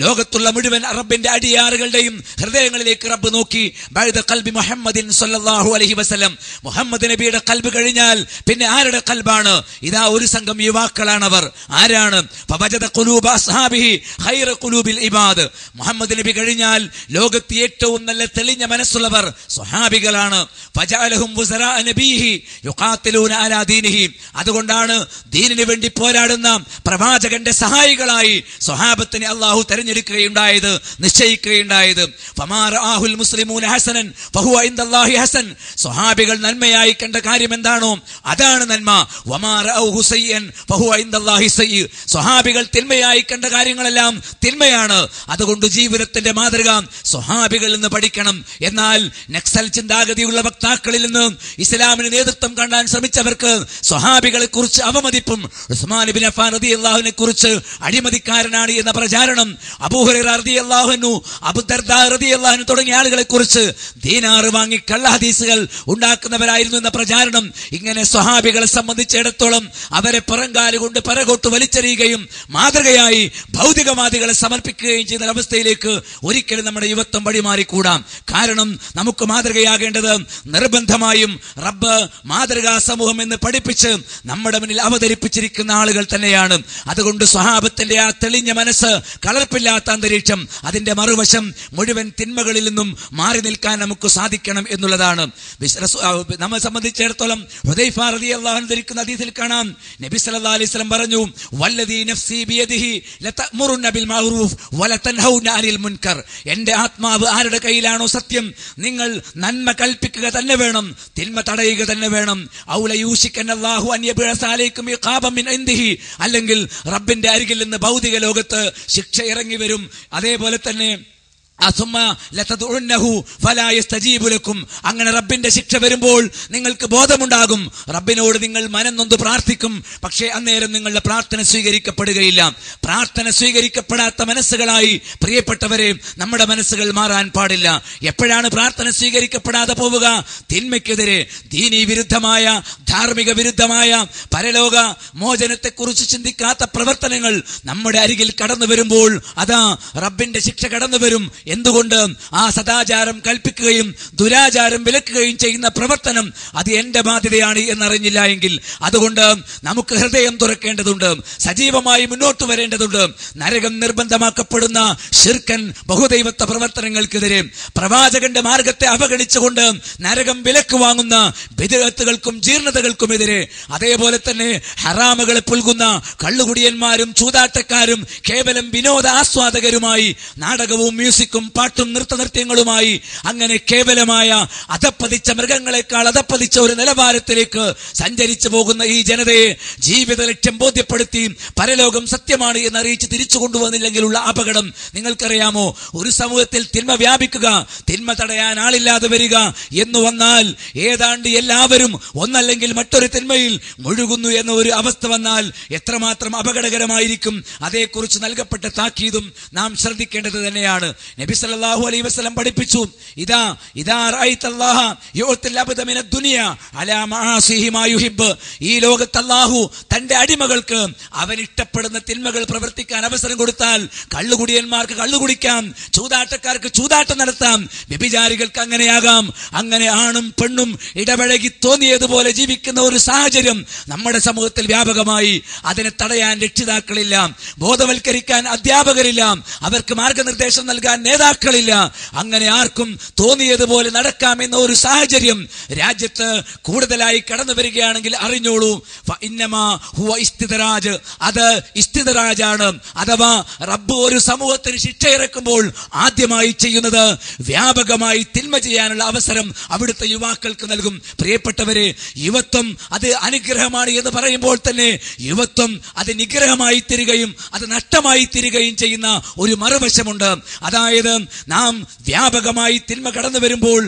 ലോകത്തുള്ള മുഴുവൻ റബ്ബിന്റെ അടിയാറുകളുടെയും ഹൃദയങ്ങളിലേക്ക് റബ്ബ് നോക്കി. ബഅദ ഖൽബി മുഹമ്മദിൻ സ്വല്ലല്ലാഹു അലൈഹി വസല്ലം. മുഹമ്മദ് നബിയുടെ ഖൽബ് കഴിഞ്ഞാൽ പിന്നെ ആരുടെ ഖൽബാണ്? ഇതാ ഒരു സംഘം യുവാക്കളാണവർ. ആരാണ്? ഫവജദ ഖുലൂബ അസ്ഹാബിഹി ഖൈറ ഖുലൂബിൽ ഇബാദ്. മുഹമ്മദ് നബി കഴിഞ്ഞാൽ ലോകത്ത് ഏറ്റവും നല്ല തെളിഞ്ഞ മനസ്സുള്ളവർ സ്വഹാബികളാണ്. ഫജഅലഹും വുസറാ നബിഹി യുഖാതിലൂന അലാ ദീനിഹി. അതുകൊണ്ടാണ് ദീനിനു വേണ്ടി പോരാടുന്ന പ്രവാചകന്റെ സഹായികളായി സ്വഹാബത്തിനെ അല്ലാഹു തെരഞ്ഞെടുക്കുകയുണ്ടായത്, നിശ്ചയിക്കുകയുണ്ടായത്. ഫമാറഅഹുൽ മുസ്ലിമൂന ഹസനൻ ഫഹുവ ഇൻദല്ലാഹി ഹസൻ. സ്വഹാബികൾ നന്മയായി കണ്ട കാര്യം എന്താണോ അതാണ് നന്മ. വമാറഅഹു സയ്യൻ ഫഹുവ ഇൻദല്ലാഹി സയ്യ്. സ്വഹാബികൾ തിന്മയായി കണ്ട കാര്യങ്ങളെല്ലാം തിന്മയാണ്. അതുകൊണ്ട് ജീവിതത്തിന്റെ മാതൃക സ്വഹാബികളിൽ നിന്ന് പഠിക്കണം. എന്നാൽ നക്സൽ ചിന്താഗതിയുള്ള വക്താക്കളിൽ നിന്ന് ഇസ്ലാമിന് നേതൃത്വം കാണാൻ ശ്രമിച്ചവർക്ക് സ്വഹാബികളെ കുറിച്ച് അവമതിപ്പും ഉസ്മാൻ ഇബ്നു അഫ്ഫാൻ റളിയല്ലാഹുവിനെ കുറിച്ച് അഴിമതിക്കാരനാണ് എന്ന പ്രചാരണം, അബൂ ഹുറൈറ റളിയല്ലാഹു അൻഹു, അബൂ ദർദാ റളിയല്ലാഹു അൻഹു തുടങ്ങിയ ആളുകളെ കുറിച്ച് ദീനാർ വാങ്ങി കള്ള ഹദീസുകൾ ഉണ്ടാക്കുന്നവരായിരുന്നു എന്ന പ്രചാരണം, ഇങ്ങനെ സ്വഹാബികളെ സംബന്ധിച്ചിടത്തോളം അവരെ പുറങ്കാലുകൊണ്ട് പരകോട്ട് വലിച്ചെറിയുകയും മാതൃകയായി ഭൗതികവാദികളെ സമർപ്പിക്കുകയും ചെയ്യുന്ന അവസ്ഥയിലേക്ക് ഒരിക്കലും നമ്മുടെ യുവത്വം വഴിമാറിക്കൂടാം. കാരണം നമുക്ക് മാതൃകയാകേണ്ടത് നിർബന്ധമായും റബ്ബ് മാതൃകാ സമൂഹം എന്ന് പഠിപ്പിച്ച് നമ്മുടെ മുന്നിൽ അവതരിപ്പിച്ചിരിക്കുന്ന ആളുകൾ തന്നെയാണ്. അതുകൊണ്ട് സ്വഹാബത്തിന്റെ ആ തെളിഞ്ഞ മനസ്സ്, കളർപ്പില്ലാത്ത അന്തരീക്ഷം, അതിന്റെ മറുവശം മുഴുവൻ തിന്മകളിൽ നിന്നും മാറി നിൽക്കാൻ നമുക്ക് സാധിക്കണം എന്നുള്ളതാണ്. നമ്മെ സംബന്ധിച്ചിടത്തോളം ഹുദൈഫ റളിയല്ലാഹു അൻഹു ധരിക്കുന്ന ഹദീസിൽ കാണാം, നബി സല്ലല്ലാഹു അലൈഹി വസല്ലം പറഞ്ഞു, വല്ലദീ നഫ്സി ബിയദിഹി ലതഅമുറുന ബിൽ മഅറൂഫ് വലതൻഹൗന അനിൽ മുൻകർ. എന്റെ ആത്മാവ് ആരുടെ കയ്യിലാണോ സത്യം, നിങ്ങൾ നന്മ കൽപ്പിക്കുക തന്നെ വേണം, തിന്മ തടയുക തന്നെ വേണം. ഔല യൂശിക്കന്നല്ലാഹു അൻ യബ്അസ അലൈക്കും ഇഖാബൻ മിൻ ഇൻദിഹി. അല്ലെങ്കിൽ റബ്ബിന്റെ അരികിൽ നിന്ന് ഭൗതിക ലോകത്ത് ശിക്ഷ ഇറങ്ങി വരും. അതേപോലെ തന്നെ അങ്ങനെ റബ്ബിന്റെ ശിക്ഷ വരുമ്പോൾ നിങ്ങൾക്ക് ബോധമുണ്ടാകും. റബ്ബിനോട് നിങ്ങൾ മനം നൊന്ത് പ്രാർത്ഥിക്കും. പക്ഷേ അന്നേരം നിങ്ങളുടെ പ്രാർത്ഥന സ്വീകരിക്കപ്പെടുകയില്ല. പ്രാർത്ഥന സ്വീകരിക്കപ്പെടാത്ത മനസ്സുകളായി പ്രിയപ്പെട്ടവരെ നമ്മുടെ മനസ്സുകൾ മാറാൻ പാടില്ല. എപ്പോഴാണ് പ്രാർത്ഥന സ്വീകരിക്കപ്പെടാതെ പോവുക? തിന്മയ്ക്കെതിരെ ദീനീ വിരുദ്ധമായ, ധാർമ്മിക വിരുദ്ധമായ, പരലോക മോചനത്തെക്കുറിച്ച് ചിന്തിക്കാത്ത പ്രവർത്തനങ്ങൾ നമ്മുടെ അരികിൽ കടന്നു വരുമ്പോൾ അതാ റബ്ബിന്റെ ശിക്ഷ കടന്നു വരും. എന്തുകൊണ്ട്? ആ സദാചാരം കൽപ്പിക്കുകയും ദുരാചാരം വിലക്കുകയും ചെയ്യുന്ന പ്രവർത്തനം അത് എന്റെ ബാധ്യതയാണ് എന്നറിഞ്ഞില്ല എങ്കിൽ. അതുകൊണ്ട് നമുക്ക് ഹൃദയം തുറക്കേണ്ടതുണ്ട്, സജീവമായി മുന്നോട്ട് വരേണ്ടതുണ്ട്. നരകം നിർബന്ധമാക്കപ്പെടുന്ന ശിർക്കൻ ബഹുദൈവത്വ പ്രവർത്തനങ്ങൾക്കെതിരെ, പ്രവാചകന്റെ മാർഗത്തെ അവഗണിച്ചുകൊണ്ട് നരകം വിലക്ക് വാങ്ങുന്ന ബിദ്അത്തുകൾക്കും ജീർണതകൾക്കുമെതിരെ, അതേപോലെ തന്നെ ഹറാമുകളെ പുൽകുന്ന കള്ളുകുടിയന്മാരും ചൂതാട്ടക്കാരും കേവലം വിനോദ ആസ്വാദകരുമായി നാടകവും മ്യൂസിക്കും പാട്ടും നൃത്തനൃത്യങ്ങളുമായി അങ്ങനെ കേവലമായ അധപ്പതിച്ച മൃഗങ്ങളെക്കാൾ അധപ്പതിച്ച ഒരു നിലവാരത്തിലേക്ക് സഞ്ചരിച്ചു പോകുന്ന ഈ ജനതയെ ജീവിത ലക്ഷ്യം ബോധ്യപ്പെടുത്തി പരലോകം സത്യമാണ് എന്നറിയിച്ച് തിരിച്ചു കൊണ്ടുവന്നില്ലെങ്കിലുള്ള അപകടം നിങ്ങൾക്കറിയാമോ? ഒരു സമൂഹത്തിൽ തിന്മ വ്യാപിക്കുക, തിന്മ തടയാൻ ആളില്ലാതെ വരിക എന്ന് വന്നാൽ ഏതാണ്ട് എല്ലാവരും ഒന്നല്ലെങ്കിൽ മറ്റൊരു തിന്മയിൽ മുഴുകുന്നു എന്ന ഒരു അവസ്ഥ വന്നാൽ എത്രമാത്രം അപകടകരമായിരിക്കും. അതേക്കുറിച്ച് നൽകപ്പെട്ട താക്കീതും നാം ശ്രദ്ധിക്കേണ്ടത് തന്നെയാണ്. നബി സല്ലല്ലാഹു അലൈഹി വസല്ലം പഠിപ്പിച്ചു, ഇദാ റഅയ്തല്ലാഹ യുഅ്തിൽ അബ്ദ മിനദ് ദുനിയ അലാ മആസിഹി മാ യുഹിബ്ബ്. ഈ ലോകത്ത് അല്ലാഹു തന്റെ അടിമകൾക്ക് അവൻ ഇഷ്ടപ്പെടുന്ന തിന്മകൾ പ്രവർത്തിക്കാൻ അവസരം കൊടുത്താൽ കള്ളുകുടിയന്മാർക്ക് കള്ളുകുടിക്കാം, ചൂതാട്ടക്കാർക്ക് ചൂതാട്ടം നടത്താം, വ്യഭിചാരികൾക്ക് അങ്ങനെയാകാം. അങ്ങനെ ആണും പെണ്ണും ഇടപഴകി തോന്നിയതുപോലെ ജീവിക്കുന്ന ഒരു സാഹചര്യം നമ്മുടെ സമൂഹത്തിൽ വ്യാപകമായി. അതിനെ തടയാൻ രക്ഷിതാക്കളില്ല, ബോധവൽക്കരിക്കാൻ അധ്യാപകരില്ല, അവർക്ക് മാർഗനിർദ്ദേശം നൽകാൻ നേതാക്കളില്ല. അങ്ങനെ ആർക്കും തോന്നിയതുപോലെ നടക്കാമെന്ന ഒരു സാഹചര്യം രാജ്യത്ത് കൂടുതലായി കടന്നു വരികയാണെങ്കിൽ അറിഞ്ഞോളൂ, അത് ഇസ്തിദ്റാജാണ്. അഥവാ റബ്ബ് ഒരു സമൂഹത്തിന് ശിക്ഷ ഇറക്കുമ്പോൾ ആദ്യമായി ചെയ്യുന്നത് വ്യാപകമായി തിന്മ ചെയ്യാനുള്ള അവസരം അവിടുത്തെ യുവാക്കൾക്ക് നൽകും. പ്രിയപ്പെട്ടവരെ, യുവത്വം അത് അനുഗ്രഹമാണ് എന്ന് പറയുമ്പോൾ തന്നെ യുവത്വം അത് നിഗ്രഹമായി തീരുകയും അത് നഷ്ടമായി തീരുകയും ചെയ്യുന്ന ഒരു മറുവശമുണ്ട്. അതായത് നാം വ്യാപകമായി തിന്മ കടന്നു വരുമ്പോൾ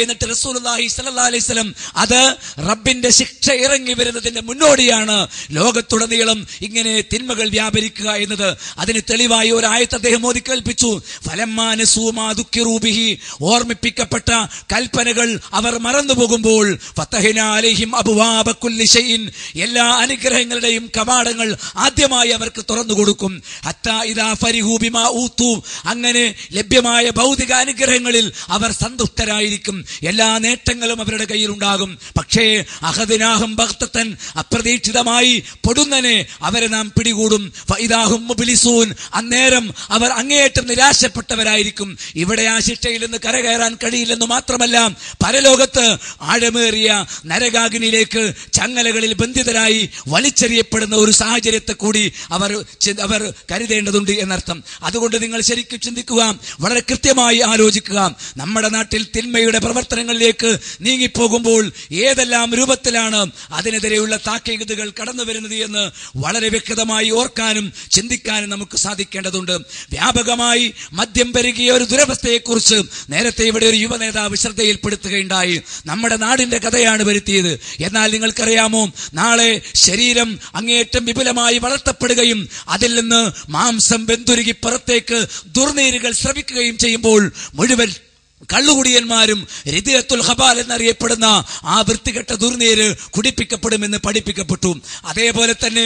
എന്നിട്ട് റസൂലുള്ളാഹി സ്വല്ലല്ലാഹു അലൈഹി വസല്ലം അത് റബ്ബിന്റെ ശിക്ഷ ഇറങ്ങി വരുന്നതിന്റെ മുന്നോടിയാണ് ലോകത്തുടനീളം ഇങ്ങനെ തിന്മകൾ വ്യാപരിക്കുക എന്നത്. അതിന് തെളിവായി ഒരു ആയത്ത് അദ്ദേഹം ഓതി കേൾപ്പിച്ചു. ഫലമ്മാ നസൂ മാ ദുക്കിറൂ ബിഹി, ഓർമ്മിപ്പിക്കപ്പെട്ട കൽപ്പനകൾ അവർ മറന്നുപോകുമ്പോൾ ഫതഹ്നാ അലൈഹിം അബ്വാബ കുല്ലി ഷൈഇൻ, എല്ലാ അനുഗ്രഹങ്ങളുടെയും കവാടങ്ങൾ ആദ്യമായി അവർക്ക് തുറന്നു കൊടുക്കും. ഹത്താ ഇദാ ഫരിഹൂ ബിമാ ഊതു, അങ്ങനെ ലഭ്യമായ ഭൗതിക അനുഗ്രഹങ്ങളിൽ അവർ സന്തുഷ്ടരായിരിക്കും. എല്ലാ നേട്ടങ്ങളും അവരുടെ കയ്യിലുണ്ടാകും. പക്ഷേ അഖദ്നാഹും ബഗ്തതൻ, അപ്രതീക്ഷിതമായി പൊടുന്നനെ അവരെ നാം പിടികൂടും. ഫഇദാഹും മുബ്ലിസൂൻ, അന്നേരം അവർ അങ്ങേയറ്റം നിരാശപ്പെട്ടവരായിരിക്കും. ഇവിടെ ആ ശിക്ഷയിൽ നിന്ന് കരകയറാൻ കഴിയില്ലെന്ന് മാത്രമല്ല, പരലോകത്ത് ആഴമേറിയ നരകാഗ്നിയിലേക്ക് ചങ്ങലകളിൽ ബന്ധിതരായി വലിച്ചെറിയപ്പെടുന്ന ഒരു സാഹചര്യത്തെ കൂടി അവർ കരുതേണ്ടതുണ്ട് എന്നർത്ഥം. അതുകൊണ്ട് നിങ്ങൾ ശരിക്കും ചിന്തിക്കുക, വളരെ കൃത്യമായി ആലോചിക്കുക. നമ്മുടെ നാട്ടിൽ തിന്മയുടെ പ്രവർത്തനങ്ങളിലേക്ക് നീങ്ങിപ്പോകുമ്പോൾ ഏതെല്ലാം രൂപത്തിലാണ് അതിനെതിരെയുള്ള താക്കീതുകൾ കടന്നു വരുന്നത് എന്ന് വളരെ വ്യക്തമായി ഓർക്കാനും ചിന്തിക്കാനും നമുക്ക് സാധിക്കേണ്ടതുണ്ട്. വ്യാപകമായി മദ്യം പെരുകിയ ഒരു ദുരവസ്ഥയെക്കുറിച്ച് നേരത്തെ ഇവിടെ ഒരു യുവ നേതാവ് ശ്രദ്ധയിൽപ്പെടുത്തുകയുണ്ടായി. നമ്മുടെ നാടിന്റെ കഥയാണ് വരുത്തിയത്. എന്നാൽ നിങ്ങൾക്കറിയാമോ, നാളെ ശരീരം അങ്ങേയറ്റം വിപുലമായി വളർത്തപ്പെടുകയും അതിൽ നിന്ന് മാംസം വെന്തുരുകി പുറത്തേക്ക് ദുർനീരുകൾ സ്രവിക്കുകയും ചെയ്യുമ്പോൾ മുഴുവൻ കള്ളുകുടിയന്മാരും റിദിയത്തുൽ ഖബാൽ എന്നറിയപ്പെടുന്ന ആ വൃത്തികെട്ട ദുർനീര് കുടിപ്പിക്കപ്പെടുമെന്ന് പഠിപ്പിക്കപ്പെട്ടു. അതേപോലെ തന്നെ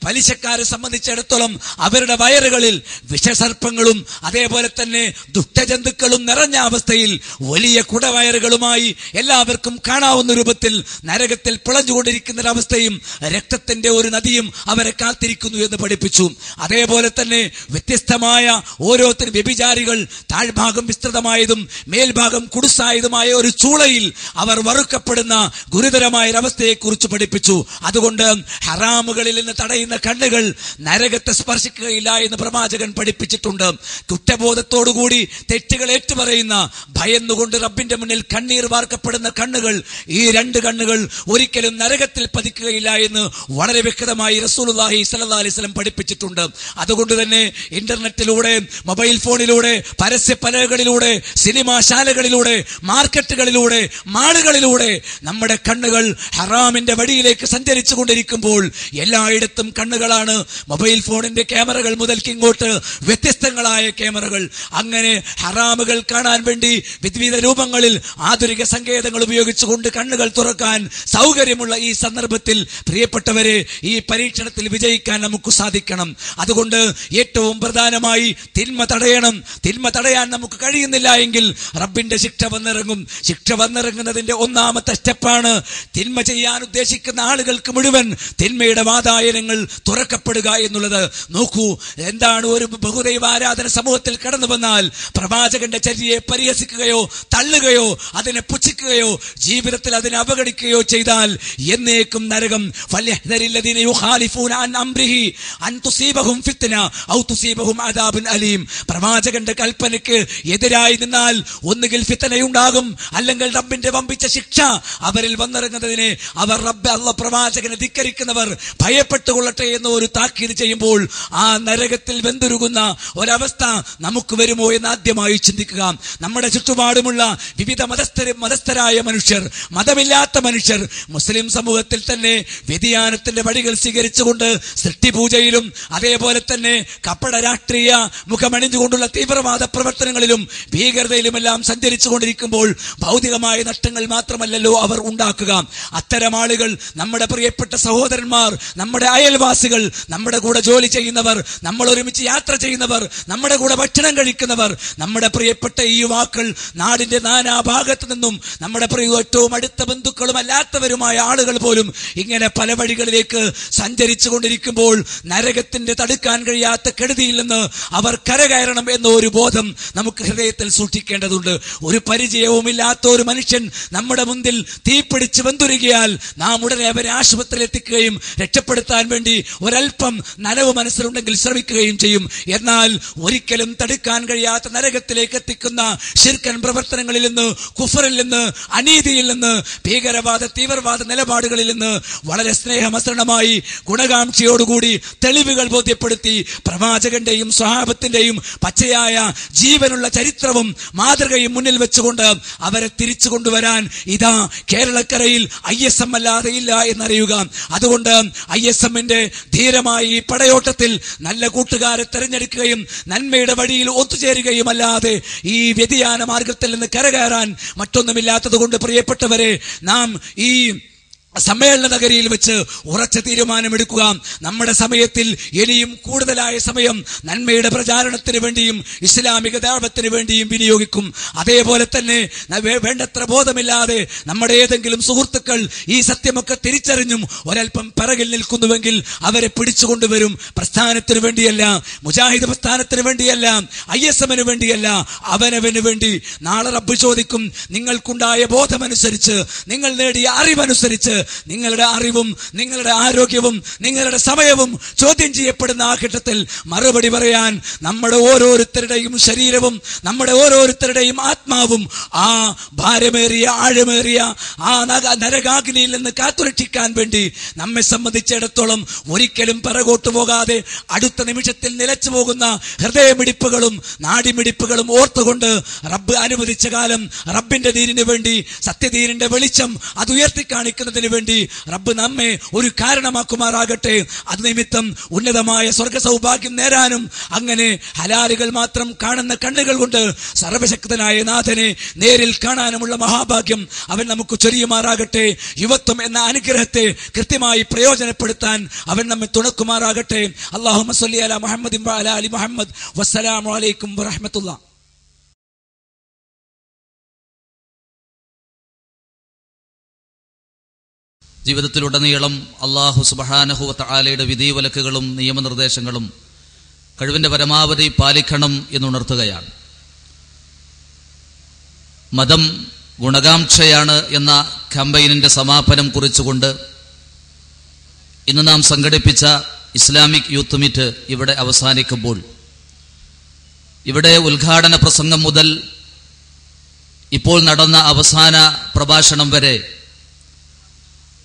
പലിശക്കാരെ സംബന്ധിച്ചിടത്തോളം അവരുടെ വയറുകളിൽ വിഷസർപ്പങ്ങളും അതേപോലെ തന്നെ ദുഷ്ടജന്തുക്കളും നിറഞ്ഞ അവസ്ഥയിൽ വലിയ കുടവയറുകളുമായി എല്ലാവർക്കും കാണാവുന്ന രൂപത്തിൽ നരകത്തിൽ പിളഞ്ഞുകൊണ്ടിരിക്കുന്ന രക്തത്തിന്റെ ഒരു നദിയും അവരെ കാത്തിരിക്കുന്നു എന്ന് പഠിപ്പിച്ചു. അതേപോലെ തന്നെ വ്യത്യസ്തമായ ഓരോരുത്തരും വ്യഭിചാരികൾ താഴ്ഭാഗം വിസ്തൃതമായതും മേൽഭാഗം കുടുസായതുമായ ഒരു ചൂളയിൽ അവർ വറുക്കപ്പെടുന്ന ഗുരുതരമായ ഒരവസ്ഥയെ കുറിച്ച് പഠിപ്പിച്ചു. അതുകൊണ്ട് ഹറാമുകളിൽ നിന്ന് തടയുന്ന കണ്ണുകൾ നരകത്തെ സ്പർശിക്കുകയില്ല എന്ന് പ്രവാചകൻ പഠിപ്പിച്ചിട്ടുണ്ട്. കുറ്റബോധത്തോടുകൂടി തെറ്റുകൾ ഏറ്റുപറയുന്ന, ഭയന്നുകൊണ്ട് റബ്ബിന്റെ മുന്നിൽ കണ്ണീർ വാർക്കപ്പെടുന്ന കണ്ണുകൾ, ഈ രണ്ട് കണ്ണുകൾ ഒരിക്കലും നരകത്തിൽ പതിക്കുകയില്ല എന്ന് വളരെ വ്യക്തമായി റസൂലുള്ളാഹി സ്വല്ലല്ലാഹു അലൈഹി വസല്ലം പഠിപ്പിച്ചിട്ടുണ്ട്. അതുകൊണ്ട് തന്നെ ഇന്റർനെറ്റിലൂടെ, മൊബൈൽ ഫോണിലൂടെ, പരസ്യ പലകളിലൂടെ, സിനിമാശാലകളിലൂടെ, മാർക്കറ്റുകളിലൂടെ, മാളുകളിലൂടെ നമ്മുടെ കണ്ണുകൾ ഹറാമിന്റെ വഴിയിലേക്ക് സഞ്ചരിച്ചു കൊണ്ടിരിക്കുമ്പോൾ എല്ലായിടത്തും കണ്ണുകളാണ്. മൊബൈൽ ഫോണിന്റെ ക്യാമറകൾ മുതൽക്ക് ഇങ്ങോട്ട് വ്യത്യസ്തങ്ങളായ ക്യാമറകൾ. അങ്ങനെ ഹറാമുകൾ കാണാൻ വേണ്ടി വിവിധ രൂപങ്ങളിൽ ആധുനിക സങ്കേതങ്ങൾ ഉപയോഗിച്ചുകൊണ്ട് കണ്ണുകൾ തുറക്കാൻ സൗകര്യമുള്ള ഈ സന്ദർഭത്തിൽ പ്രിയപ്പെട്ടവരെ, ഈ പരീക്ഷണത്തിൽ വിജയിക്കാൻ നമുക്ക് സാധിക്കണം. അതുകൊണ്ട് ഏറ്റവും പ്രധാനമായി തിന്മ തടയണം. തിന്മ തടയാൻ നമുക്ക് കഴിയുന്നില്ല എങ്കിൽ റബ്ബിന്റെ ശിക്ഷ വന്നിറങ്ങും. ശിക്ഷ വന്നിറങ്ങുന്നതിന്റെ ഒന്നാമത്തെ സ്റ്റെപ്പാണ് തിന്മ ചെയ്യാൻ ഉദ്ദേശിക്കുന്ന ആളുകൾക്ക് മുഴുവൻ തിന്മയുടെ വാതായനങ്ങൾ തുറക്കപ്പെടുക എന്നുള്ളത്. നോക്കൂ, എന്താണ് ഒരു ബഹുദൈവ ആരാധന സമൂഹത്തിൽ കടന്നു വന്നാൽ പ്രവാചകന്റെ ചര്യയെ പരിഹസിക്കുകയോ തള്ളുകയോ അതിനെ പുച്ഛിക്കുകയോ ജീവിതത്തിൽ അതിനെ അവഗണിക്കുകയോ ചെയ്താൽ എന്നേക്കും നരകം. ഫല്യഹ്ദരില്ലദീന യുഖാലിഫൂന അൻ അംരിഹി അൻ തുസീബഹും ഫിത്ന ഔ തുസീബഹും അദാബുൻ അലീം. പ്രവാചകന്റെ കൽപ്പനയ്ക്ക് എതിരായി എതിരായി നിന്നാൽ ഒന്നുകിൽ ഫിത്തനയുണ്ടാകും, അല്ലെങ്കിൽ റബ്ബിന്റെ വമ്പിച്ച ശിക്ഷ അവരിൽ വന്നിറങ്ങുന്നതിനെ അവർ അല്ലാഹു പ്രവാചകനെ ധിക്കരിക്കുന്നവർ ഭയപ്പെട്ടുകൊള്ളട്ടെ എന്ന് ഒരു താക്കീത് ചെയ്യുമ്പോൾ ആ നരകത്തിൽ വെന്തുരുകുന്ന ഒരവസ്ഥ നമുക്ക് വരുമോ എന്ന് ആദ്യമായി ചിന്തിക്കുക. നമ്മുടെ ചുറ്റുപാടുമുള്ള വിവിധ മതസ്ഥരായ മനുഷ്യർ, മതമില്ലാത്ത മനുഷ്യർ, മുസ്ലിം സമൂഹത്തിൽ തന്നെ വ്യതിയാനത്തിന്റെ വഴികൾ സ്വീകരിച്ചുകൊണ്ട് സൃഷ്ടിപൂജയിലും അതേപോലെ തന്നെ കപട രാഷ്ട്രീയ മുഖമണിഞ്ഞുകൊണ്ടുള്ള തീവ്രവാദ പ്രവർത്തനങ്ങളിലും ഭീകരതയിലുമെല്ലാം സഞ്ചരിച്ചു കൊണ്ടിരിക്കുമ്പോൾ ഭൗതികമായ നഷ്ടങ്ങൾ മാത്രമല്ലല്ലോ അവർ ഉണ്ടാക്കുക. അത്തരം ആളുകൾ, നമ്മുടെ പ്രിയപ്പെട്ട സഹോദരന്മാർ, നമ്മുടെ അയൽവാസികൾ, നമ്മുടെ കൂടെ ജോലി ചെയ്യുന്നവർ, നമ്മൾ ഒരുമിച്ച് യാത്ര ചെയ്യുന്നവർ, നമ്മുടെ കൂടെ ഭക്ഷണം കഴിക്കുന്നവർ, നമ്മുടെ പ്രിയപ്പെട്ട ഈ യുവാക്കൾ, നാടിന്റെ നാനാഭാഗത്തു നിന്നും നമ്മുടെ ഏറ്റവും അടുത്ത ബന്ധുക്കളും അല്ലാത്തവരുമായ ആളുകൾ പോലും ഇങ്ങനെ പല വഴികളിലേക്ക് സഞ്ചരിച്ചു കൊണ്ടിരിക്കുമ്പോൾ നരകത്തിന്റെ തടുക്കാൻ കഴിയാത്ത കെടുതിയിൽ നിന്ന് അവർ കരകയറണം എന്ന ഒരു ബോധം നമുക്ക് ഹൃദയത്തിൽ സൂക്ഷിക്കേണ്ടതുണ്ട്. ഒരു പരിചയവുമില്ലാത്ത ഒരു മനുഷ്യൻ നമ്മുടെ മുന്നിൽ തീപിടിച്ച് വെന്തുരുകിയാൽ നാം ഉടനെ അവരെ ആശുപത്രിയിൽ എത്തിക്കുകയും രക്ഷപ്പെടുത്താൻ വേണ്ടി ഒരൽപ്പം നനവ് മനസ്സിലുണ്ടെങ്കിൽ ശ്രമിക്കുകയും ചെയ്യും. എന്നാൽ ഒരിക്കലും തടുക്കാൻ കഴിയാത്ത നരകത്തിലേക്ക് എത്തിക്കുന്ന ശിർക്കൻ പ്രവർത്തനങ്ങളിൽ നിന്ന്, കുഫറിൽ നിന്ന്, അനീതിയിൽ നിന്ന്, ഭീകരവാദ തീവ്രവാദ നിലപാടുകളിൽ നിന്ന് വളരെ സ്നേഹമസൃണമായി ഗുണകാംക്ഷയോടുകൂടി തെളിവുകൾ ബോധ്യപ്പെടുത്തി പ്രവാചകന്റെയും സ്വഹാബത്തിന്റെയും പച്ചയായ ജീവനുള്ള ചരിത്രവും മാതൃകയും മുന്നിൽ വെച്ചുകൊണ്ട് അവരെ തിരിച്ചു കൊണ്ടുവരാൻ ഇതാ കേരളക്കരയിൽ ISM അല്ലാതെ ഇല്ല എന്നറിയുക. അതുകൊണ്ട് ISMന്റെ ധീരമായ ഈ പടയോട്ടത്തിൽ നല്ല കൂട്ടുകാരെ തെരഞ്ഞെടുക്കുകയും നന്മയുടെ വഴിയിൽ ഒത്തുചേരുകയും അല്ലാതെ ഈ വ്യതിയാന മാർഗത്തിൽ നിന്ന് കരകയറാൻ മറ്റൊന്നുമില്ലാത്തത് കൊണ്ട് പ്രിയപ്പെട്ടവരെ, നാം ഈ സമ്മേളന നഗരിയിൽ വെച്ച് ഉറച്ച തീരുമാനമെടുക്കുക. നമ്മുടെ സമയത്തിൽ ഇനിയും കൂടുതലായ സമയം നന്മയുടെ പ്രചാരണത്തിന് വേണ്ടിയും ഇസ്ലാമിക ദഅവത്തിന് വേണ്ടിയും വിനിയോഗിക്കും. അതേപോലെ തന്നെ വേണ്ടത്ര ബോധമില്ലാതെ നമ്മുടെ ഏതെങ്കിലും സുഹൃത്തുക്കൾ ഈ സത്യമൊക്കെ തിരിച്ചറിഞ്ഞും ഒരൽപ്പം പിറകിൽ നിൽക്കുന്നുവെങ്കിൽ അവരെ പിടിച്ചുകൊണ്ടുവരും. പ്രസ്ഥാനത്തിന് വേണ്ടിയല്ല, മുജാഹിദ് പ്രസ്ഥാനത്തിന് വേണ്ടിയല്ല, ISMന് വേണ്ടിയല്ല, അവനവന് വേണ്ടി. നാളെ റബ്ബ് ചോദിക്കും, നിങ്ങൾക്കുണ്ടായ ബോധമനുസരിച്ച്, നിങ്ങൾ നേടിയ അറിവനുസരിച്ച് നിങ്ങളുടെ അറിവും നിങ്ങളുടെ ആരോഗ്യവും നിങ്ങളുടെ സമയവും ചോദ്യം ചെയ്യപ്പെടുന്ന ആ ഘട്ടത്തിൽ മറുപടി പറയാൻ നമ്മുടെ ഓരോരുത്തരുടെയും ശരീരവും നമ്മുടെ ഓരോരുത്തരുടെയും ആത്മാവും ആ ഭാരമേറിയ ആഴമേറിയ ആ നരകാഗ്നിയിൽ നിന്ന് കാത്തുരക്ഷിക്കാൻ വേണ്ടി നമ്മെ സംബന്ധിച്ചിടത്തോളം ഒരിക്കലും പിറകോട്ടു പോകാതെ അടുത്ത നിമിഷത്തിൽ നിലച്ചു പോകുന്ന ഹൃദയമിടിപ്പുകളും നാടിമിടിപ്പുകളും ഓർത്തുകൊണ്ട് റബ്ബ് അനുവദിച്ച കാലം റബ്ബിന്റെ ദീനിന് വേണ്ടി, സത്യദീനിന്റെ വെളിച്ചം അത് ഉയർത്തിക്കാണിക്കുന്നതിന് വേണ്ടി റബ്ബ് നമ്മെ ഒരു കാരണമാക്കുമാറാകട്ടെ. അത് നിമിത്തം ഉന്നതമായ സ്വർഗ സൗഭാഗ്യം നേരാനും അങ്ങനെ ഹലാലുകൾ മാത്രം കാണുന്ന കണ്ണുകൾ കൊണ്ട് സർവശക്തനായ നാഥനെ നേരിൽ കാണാനുമുള്ള മഹാഭാഗ്യം അവൻ നമുക്ക് ചൊരിയുമാറാകട്ടെ. യുവത്വം എന്ന അനുഗ്രഹത്തെ കൃത്യമായി പ്രയോജനപ്പെടുത്താൻ അവൻ നമ്മെ തുണക്കുമാറാകട്ടെ. അല്ലാഹുമ്മ സ്വല്ലി അലാ മുഹമ്മദിൻ വഅലാ ആലി മുഹമ്മദ്. വസ്സലാമു അലൈക്കും വറഹ്മത്തുള്ളാഹി. ജീവിതത്തിലുടനീളം അല്ലാഹു സുബ്ഹാനഹു വ തആലയുടെ വിധിവിലക്കുകളും നിയമനിർദ്ദേശങ്ങളും കഴിവിന്റെ പരമാവധി പാലിക്കണം എന്നുണർത്തുകയാണ്. മതം ഗുണകാംക്ഷയാണ് എന്ന ക്യാമ്പയിനിന്റെ സമാപനം കുറിച്ചുകൊണ്ട് ഇന്ന് നാം സംഘടിപ്പിച്ച ഇസ്ലാമിക് യൂത്ത് മീറ്റ് ഇവിടെ അവസാനിക്കുമ്പോൾ ഇവിടെ ഉദ്ഘാടന പ്രസംഗം മുതൽ ഇപ്പോൾ നടന്ന അവസാന പ്രഭാഷണം വരെ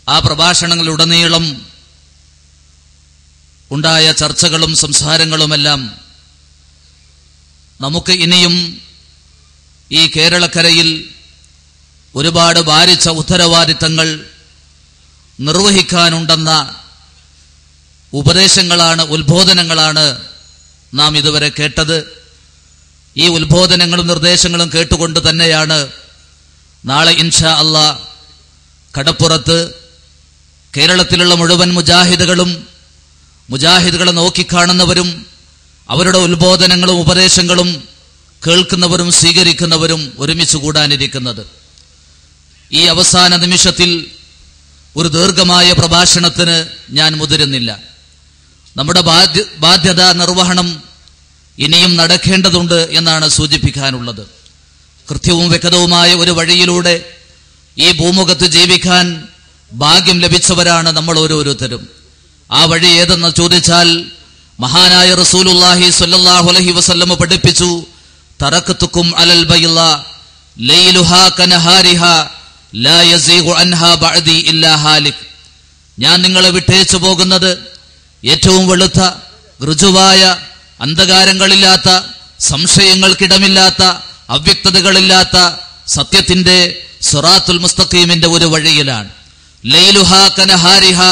ആ പ്രഭാഷണങ്ങളിലുടനീളം ഉണ്ടായ ചർച്ചകളും സംസാരങ്ങളുമെല്ലാം നമുക്ക് ഇനിയും ഈ കേരളക്കരയിൽ ഒരുപാട് ഭാരിച്ച ഉത്തരവാദിത്തങ്ങൾ നിർവഹിക്കാനുണ്ടെന്ന ഉപദേശങ്ങളാണ്, ഉത്ബോധനങ്ങളാണ് നാം ഇതുവരെ കേട്ടത്. ഈ ഉത്ബോധനങ്ങളും നിർദ്ദേശങ്ങളും കേട്ടുകൊണ്ട് തന്നെയാണ് നാളെ ഇൻഷാ അല്ലാഹ് കടപ്പുറത്ത് കേരളത്തിലുള്ള മുഴുവൻ മുജാഹിദുകളെ നോക്കിക്കാണുന്നവരും അവരുടെ ഉത്ബോധനങ്ങളും ഉപദേശങ്ങളും കേൾക്കുന്നവരും സ്വീകരിക്കുന്നവരും ഒരുമിച്ച് കൂടാനിരിക്കുന്നത്. ഈ അവസാന നിമിഷത്തിൽ ഒരു ദീർഘമായ പ്രഭാഷണത്തിന് ഞാൻ മുതിരുന്നില്ല. നമ്മുടെ ബാധ്യത നിർവഹണം ഇനിയും നടക്കേണ്ടതുണ്ട് എന്നാണ് സൂചിപ്പിക്കാനുള്ളത്. കൃത്യവും വ്യക്തവുമായ ഒരു വഴിയിലൂടെ ഈ ഭൂമുഖത്ത് ജീവിക്കാൻ ഭാഗ്യം ലഭിച്ചവരാണ് നമ്മൾ ഓരോരുത്തരും. ആ വഴി ഏതെന്ന് ചോദിച്ചാൽ മഹാനായ റസൂലുള്ളാഹി സ്വല്ലല്ലാഹു അലൈഹി വസല്ലം പഠിപ്പിച്ചു, തറക്കത്തുക്കും അലൽ ബൈള ലൈലുഹാ കനഹാരിഹാ ലാ യസീഗു അൻഹാ ബഅദി ഇല്ലാ ഹാലിക്. ഞാൻ നിങ്ങളെ വിട്ടേച്ചു പോകുന്നത് ഏറ്റവും വെളുത്ത ഋജുവായ അന്ധകാരങ്ങളില്ലാത്ത സംശയങ്ങൾക്കിടമില്ലാത്ത അവ്യക്തതകളില്ലാത്ത സത്യത്തിന്റെ സിറാത്തുൽ മുസ്തഖീമിന്റെ ഒരു വഴിയിലാണ്. ലൈലുഹാ കനഹാരിഹാ,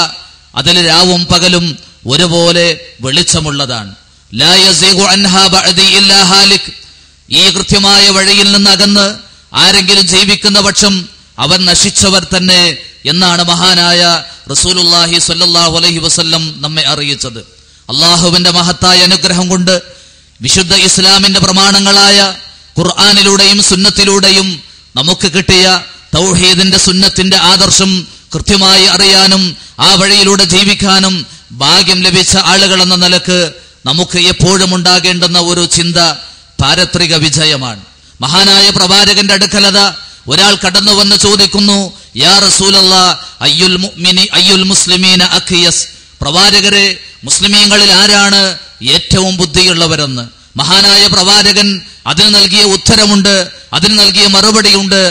അതിൽ രാവും പകലും ഒരുപോലെ വെളിച്ചമുള്ളതാണ്. ലാ യസീഗു അൻഹാ ബഅദി ഇല്ലാ ഹാലിക്. ഈ കൃത്യമായ വഴിയിൽ നിന്ന് അകന്ന് ആരെങ്കിലും ജീവിക്കുന്ന പക്ഷം അവൻ നശിച്ചവർ തന്നെ എന്നാണ് മഹാനായ റസൂലുള്ളാഹി സ്വല്ലല്ലാഹു അലൈഹി വസല്ലം നമ്മെ അറിയിച്ചത്. അള്ളാഹുവിന്റെ മഹത്തായ അനുഗ്രഹം കൊണ്ട് വിശുദ്ധ ഇസ്ലാമിന്റെ പ്രമാണങ്ങളായ ഖുർആനിലൂടെയും സുന്നത്തിലൂടെയും നമുക്ക് കിട്ടിയ തൗഹീദിന്റെ സുന്നത്തിന്റെ ആദർശം കൃത്യമായി അറിയാനും ആ വഴിയിലൂടെ ജീവിക്കാനും ഭാഗ്യം ലഭിച്ച ആളുകൾ എന്ന നിലക്ക് നമുക്ക് എപ്പോഴും ഉണ്ടാകേണ്ടുന്ന ഒരു ചിന്ത പാരത്രിക വിജയമാണ്. മഹാനായ പ്രവാചകന്റെ അടുക്കലത ഒരാൾ കടന്നു വന്ന് ചോദിക്കുന്നു, യാ റസൂലല്ലാഹ് അയ്യുൽ മുസ്ലിമീന അഖിയസ്. പ്രവാചകരെ, മുസ്ലിമീങ്ങളിൽ ആരാണ് ഏറ്റവും ബുദ്ധിയുള്ളവരെന്ന്. മഹാനായ പ്രവാചകൻ അതിന് നൽകിയ ഉത്തരമുണ്ട്, അതിന് നൽകിയ മറുപടിയുണ്ട്.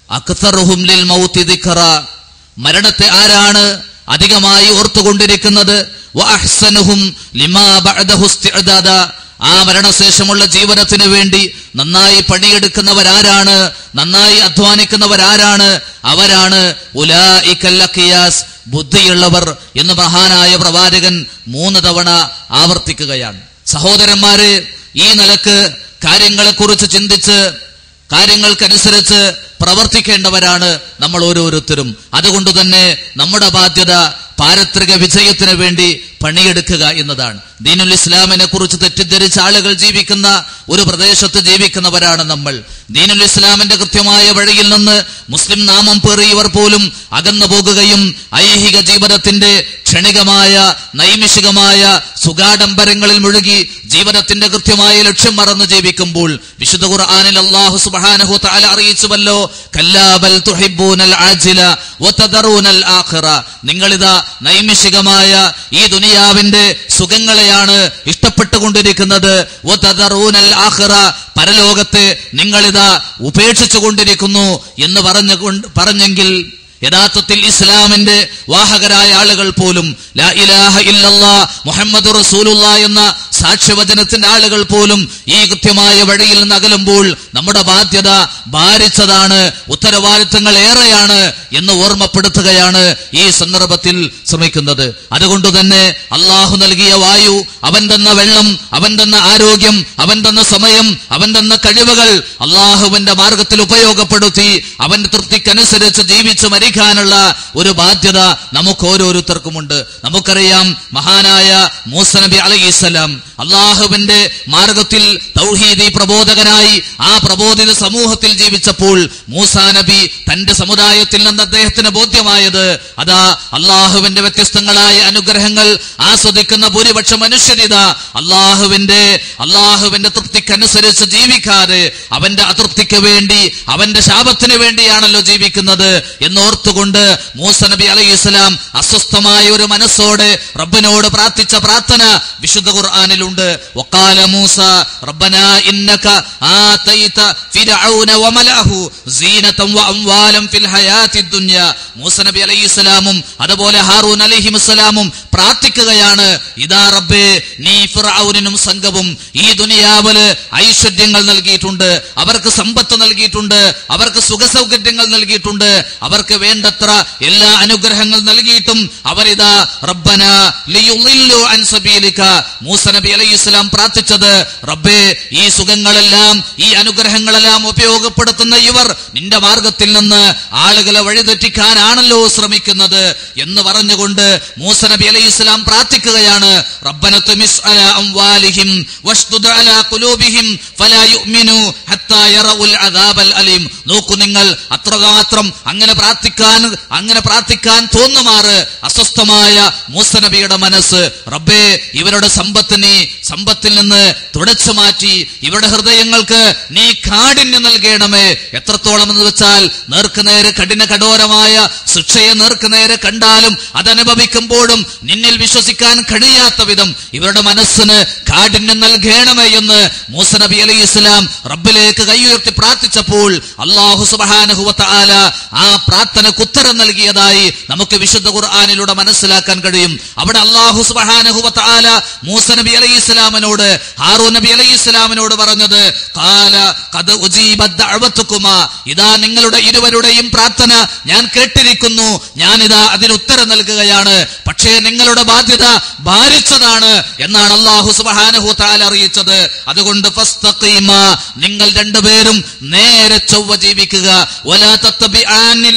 അക്തറുഹും ലിൽ മൗതി ദിക്റ. മരണത്തെ ആരാണ് അധികമായി ഓർത്തുകൊണ്ടിരിക്കുന്നത്? വ അഹ്സനുഹും ലിമാ ബഅദഹു ഇസ്തിഅദാദ. ആ മരണശേഷമുള്ള ജീവനത്തിന് വേണ്ടി നന്നായി പണിയെടുക്കുന്നവരാരാണ്, നന്നായി അധ്വാനിക്കുന്നവരാരാണ്? അവരാണ് ഉലൈകൽ അഖിയാസ്, ബുദ്ധിയുള്ളവർ എന്ന് മഹാനായ പ്രവാചകൻ 3 തവണ ആവർത്തിക്കുകയാണ്. സഹോദരന്മാരെ, ഈ നിലക്ക് കാര്യങ്ങളെക്കുറിച്ച് ചിന്തിച്ച് കാര്യങ്ങൾക്കനുസരിച്ച് പ്രവർത്തിക്കേണ്ടവരാണ് നമ്മൾ ഓരോരുത്തരും. അതുകൊണ്ട് തന്നെ നമ്മുടെ ബാധ്യത പാരത്രിക വിജയത്തിന് വേണ്ടി പണിയെടുക്കുക എന്നതാണ്. ദീനുൽ ഇസ്ലാമിനെ കുറിച്ച് തെറ്റിദ്ധരിച്ച ആളുകൾ ജീവിക്കുന്ന ഒരു പ്രദേശത്ത് ജീവിക്കുന്നവരാണ് നമ്മൾ. ദീനുൽ ഇസ്ലാമിന്റെ കൃത്യമായ വഴിയിൽ നിന്ന് മുസ്ലിം നാമം പേറിയവർ പോലും അകന്നു പോകുകയും ഐഹിക ജീവിതത്തിന്റെ ക്ഷണികമായ നൈമിഷികമായ സുഗാഡംബരങ്ങളിൽ മുഴുകി ജീവിതത്തിന്റെ കൃത്യമായ ലക്ഷ്യം മറന്നു ജീവിക്കുമ്പോൾ വിശുദ്ധ ഖുർആനിൽ അല്ലാഹു സുബ്ഹാനഹു തആല അറിയിച്ചുവല്ലോ, കല്ലാ ബൽ തുഹിബ്ബൂനൽ ആജില വതദറൂനൽ ആഖിറ. നിങ്ങളിതാ നൈമിഷികമായ ഈ ദുനിയാവിന്റെ സുഖങ്ങളെയാണ് ഇഷ്ടപ്പെട്ടുകൊണ്ടിരിക്കുന്നത്. വതദറൂനൽ ആഖിറ, പരലോകത്തെ നിങ്ങളിതാ ഉപേക്ഷിച്ചുകൊണ്ടിരിക്കുന്നു എന്ന് പറഞ്ഞെങ്കിൽ യഥാർത്ഥത്തിൽ ഇസ്ലാമിന്റെ വാഹകരായ ആളുകൾ പോലും ലാ ഇലാഹ ഇല്ലല്ലാഹ് മുഹമ്മദുർ റസൂലുള്ളാഹ് എന്ന സാക്ഷ്യവചനത്തിന്റെ ആളുകൾ പോലും ഈ കൃത്യമായ വഴിയിൽ നിന്ന് അകലുമ്പോൾ നമ്മുടെ ബാധ്യത ഭാരിച്ചതാണ്, ഉത്തരവാദിത്തങ്ങൾ ഏറെയാണ് എന്ന് ഓർമ്മപ്പെടുത്തുകയാണ് ഈ സന്ദർഭത്തിൽ ശ്രമിക്കുന്നത്. അതുകൊണ്ട് തന്നെ അള്ളാഹു നൽകിയ വായു, അവൻ തന്ന വെള്ളം, അവൻ തന്ന ആരോഗ്യം, അവൻ തന്ന സമയം, അവൻ തന്ന കഴിവുകൾ അള്ളാഹുവിന്റെ മാർഗത്തിൽ ഉപയോഗപ്പെടുത്തി അവന്റെ തൃപ്തിക്കനുസരിച്ച് ജീവിച്ച് മരിക്കാനുള്ള ഒരു ബാധ്യത നമുക്ക് ഓരോരുത്തർക്കുമുണ്ട്. നമുക്കറിയാം, മഹാനായ മൂസ നബി അലൈഹിസ്സലാം അള്ളാഹുവിന്റെ മാർഗത്തിൽ തൗഹീദി പ്രബോധകനായി ആ പ്രബോധിത സമൂഹത്തിൽ ജീവിച്ചപ്പോൾ മൂസാ നബി തന്റെ സമുദായത്തിൽ നിന്ന് അദ്ദേഹത്തിന് ബോധ്യമായത് അതാ അള്ളാഹുവിന്റെ വ്യത്യസ്തങ്ങളായ അനുഗ്രഹങ്ങൾ ആസ്വദിക്കുന്ന ഭൂരിപക്ഷ മനുഷ്യരിത അള്ളാഹുവിന്റെ തൃപ്തിക്കനുസരിച്ച് ജീവിക്കാതെ അവന്റെ അതൃപ്തിക്ക് വേണ്ടി, അവന്റെ ശാപത്തിന് വേണ്ടിയാണല്ലോ ജീവിക്കുന്നത് എന്നോർത്തുകൊണ്ട് മൂസ നബി അലൈഹിസ്സലാം അസ്വസ്ഥമായ ഒരു മനസ്സോടെ റബ്ബിനോട് പ്രാർത്ഥിച്ച പ്രാർത്ഥന വിശുദ്ധ ഖുർആനിലുണ്ട്. വഖാല മൂസ റബ്ബനാ ഇന്നക ആതൈത ഫിർഔന വമലഅഹു സീനതൻ വഅംവാലൻ ഫിൽ ഹയാത്തിദ് ദുനിയ. മൂസ നബി അലൈഹിസ്സലാമും അതുപോലെ ഹാറൂൻ അലൈഹിസ്സലാമും പ്രാർത്ഥിക്കുകയാണ്, ഇദാ റബ്ബേ, നീ ഫിർഔനും സംഘവും ഈ ദുനിയാവില് ഐശ്വര്യങ്ങൾ നൽകിയിട്ടുണ്ട്, അവർക്ക് സമ്പത്ത് നൽകിയിട്ടുണ്ട്, അവർക്ക് സുഖസൗകര്യങ്ങൾ നൽകിയിട്ടുണ്ട്, അവർക്ക് വേണ്ടത്ര എല്ലാ അനുഗ്രഹങ്ങൾ നൽകിയിട്ടും അവരിതാ റബ്ബനാ ലിയുളില്ലു അൻ സബീലിക. മൂസ നബി അലൈഹിസ്സലാം പ്രാർത്ഥിച്ചത്, റബ്ബേ, ഈ സുഖങ്ങളെല്ലാം ഈ അനുഗ്രഹങ്ങളെല്ലാം ഉപയോഗപ്പെടുത്തുന്ന ഇവർ നിന്റെ മാർഗത്തിൽ നിന്ന് ആളുകളെ വഴിതെറ്റിക്കാനാണല്ലോ ശ്രമിക്കുന്നത് എന്ന് പറഞ്ഞുകൊണ്ട് മൂസ നബി അലൈഹിസ്സലാം പ്രാർത്ഥിക്കുകയാണ്, റബ്ബന തുമിസ് അലാ അംവാലിഹിം വഷ്ദുദ് അലാ ഖുലൂബിഹിം ഫലാ യുഅ്മിനു ഹത്താ യറഉൽ അദാബൽ അലീം. നോക്കൂ നിങ്ങൾ, അത്രമാത്രം അങ്ങനെ പ്രാർത്ഥിക്കാൻ തോന്നുമാറ് അസ്വസ്ഥമായ മൂസ നബിയുടെ മനസ്സ്, റബ്ബേ, ഇവരുടെ സമ്പത്ത് നീ സമ്പത്തിൽ നിന്ന് തുടച്ചു മാറ്റി ഇവരുടെ ഹൃദയങ്ങൾക്ക് നീ കാഠിന്യം നൽകണമേ. എത്രത്തോളം എന്ന് വെച്ചാൽ നേർക്കുനേരെ കഠോരമായ ശിക്ഷയെ നേർക്കുനേരെ കണ്ടാലും അതനുഭവിക്കുമ്പോഴും നിന്നിൽ വിശ്വസിക്കാൻ കഴിയാത്ത വിധം ഇവരുടെ മനസ്സിന് കാഠിന്യം നൽകണമേ എന്ന് മൂസ നബി അലൈഹി ഇസ്ലാം റബ്ബിലേക്ക് കൈയുയർത്തി പ്രാർത്ഥിച്ചപ്പോൾ അല്ലാഹു സുബ്ഹാനഹു വ തആല ആ പ്രാർത്ഥനയ്ക്ക് ഉത്തരം നൽകിയതായി നമുക്ക് വിശുദ്ധ ഖുർആനിലൂടെ മനസ്സിലാക്കാൻ കഴിയും. അവിടെ അല്ലാഹു സുബ്ഹാനഹു വ തആല മൂസ നബി അലൈഹി ഇസ്ലാമിനോട് ഹാറൂൻ നബി അലൈഹി ഇസ്ലാമിനോട് പറഞ്ഞത് ഖാല ഖദ് ഉജീബത് ദഅവതുകുമാ, ഇതാ നിങ്ങളുടെ ഇരുവരുടെയും പ്രാർത്ഥന ഞാൻ കേട്ടിരിക്കുന്നു, ഞാനിതാ അതിന് ഉത്തരം നൽകുകയാണ്. പക്ഷേ നിങ്ങളുടെ ബാധ്യത ഭാരിച്ചതാണ് എന്നാണ് അല്ലാഹു സുബ്ഹാനഹു വ തആല അറിയിച്ചത്. അതുകൊണ്ട് ഫസ്തഖീമാ, നിങ്ങൾ രണ്ടുപേരും നേരെ ചൊവ്വ ജീവിക്കുക. വലാ തത്തബിആനി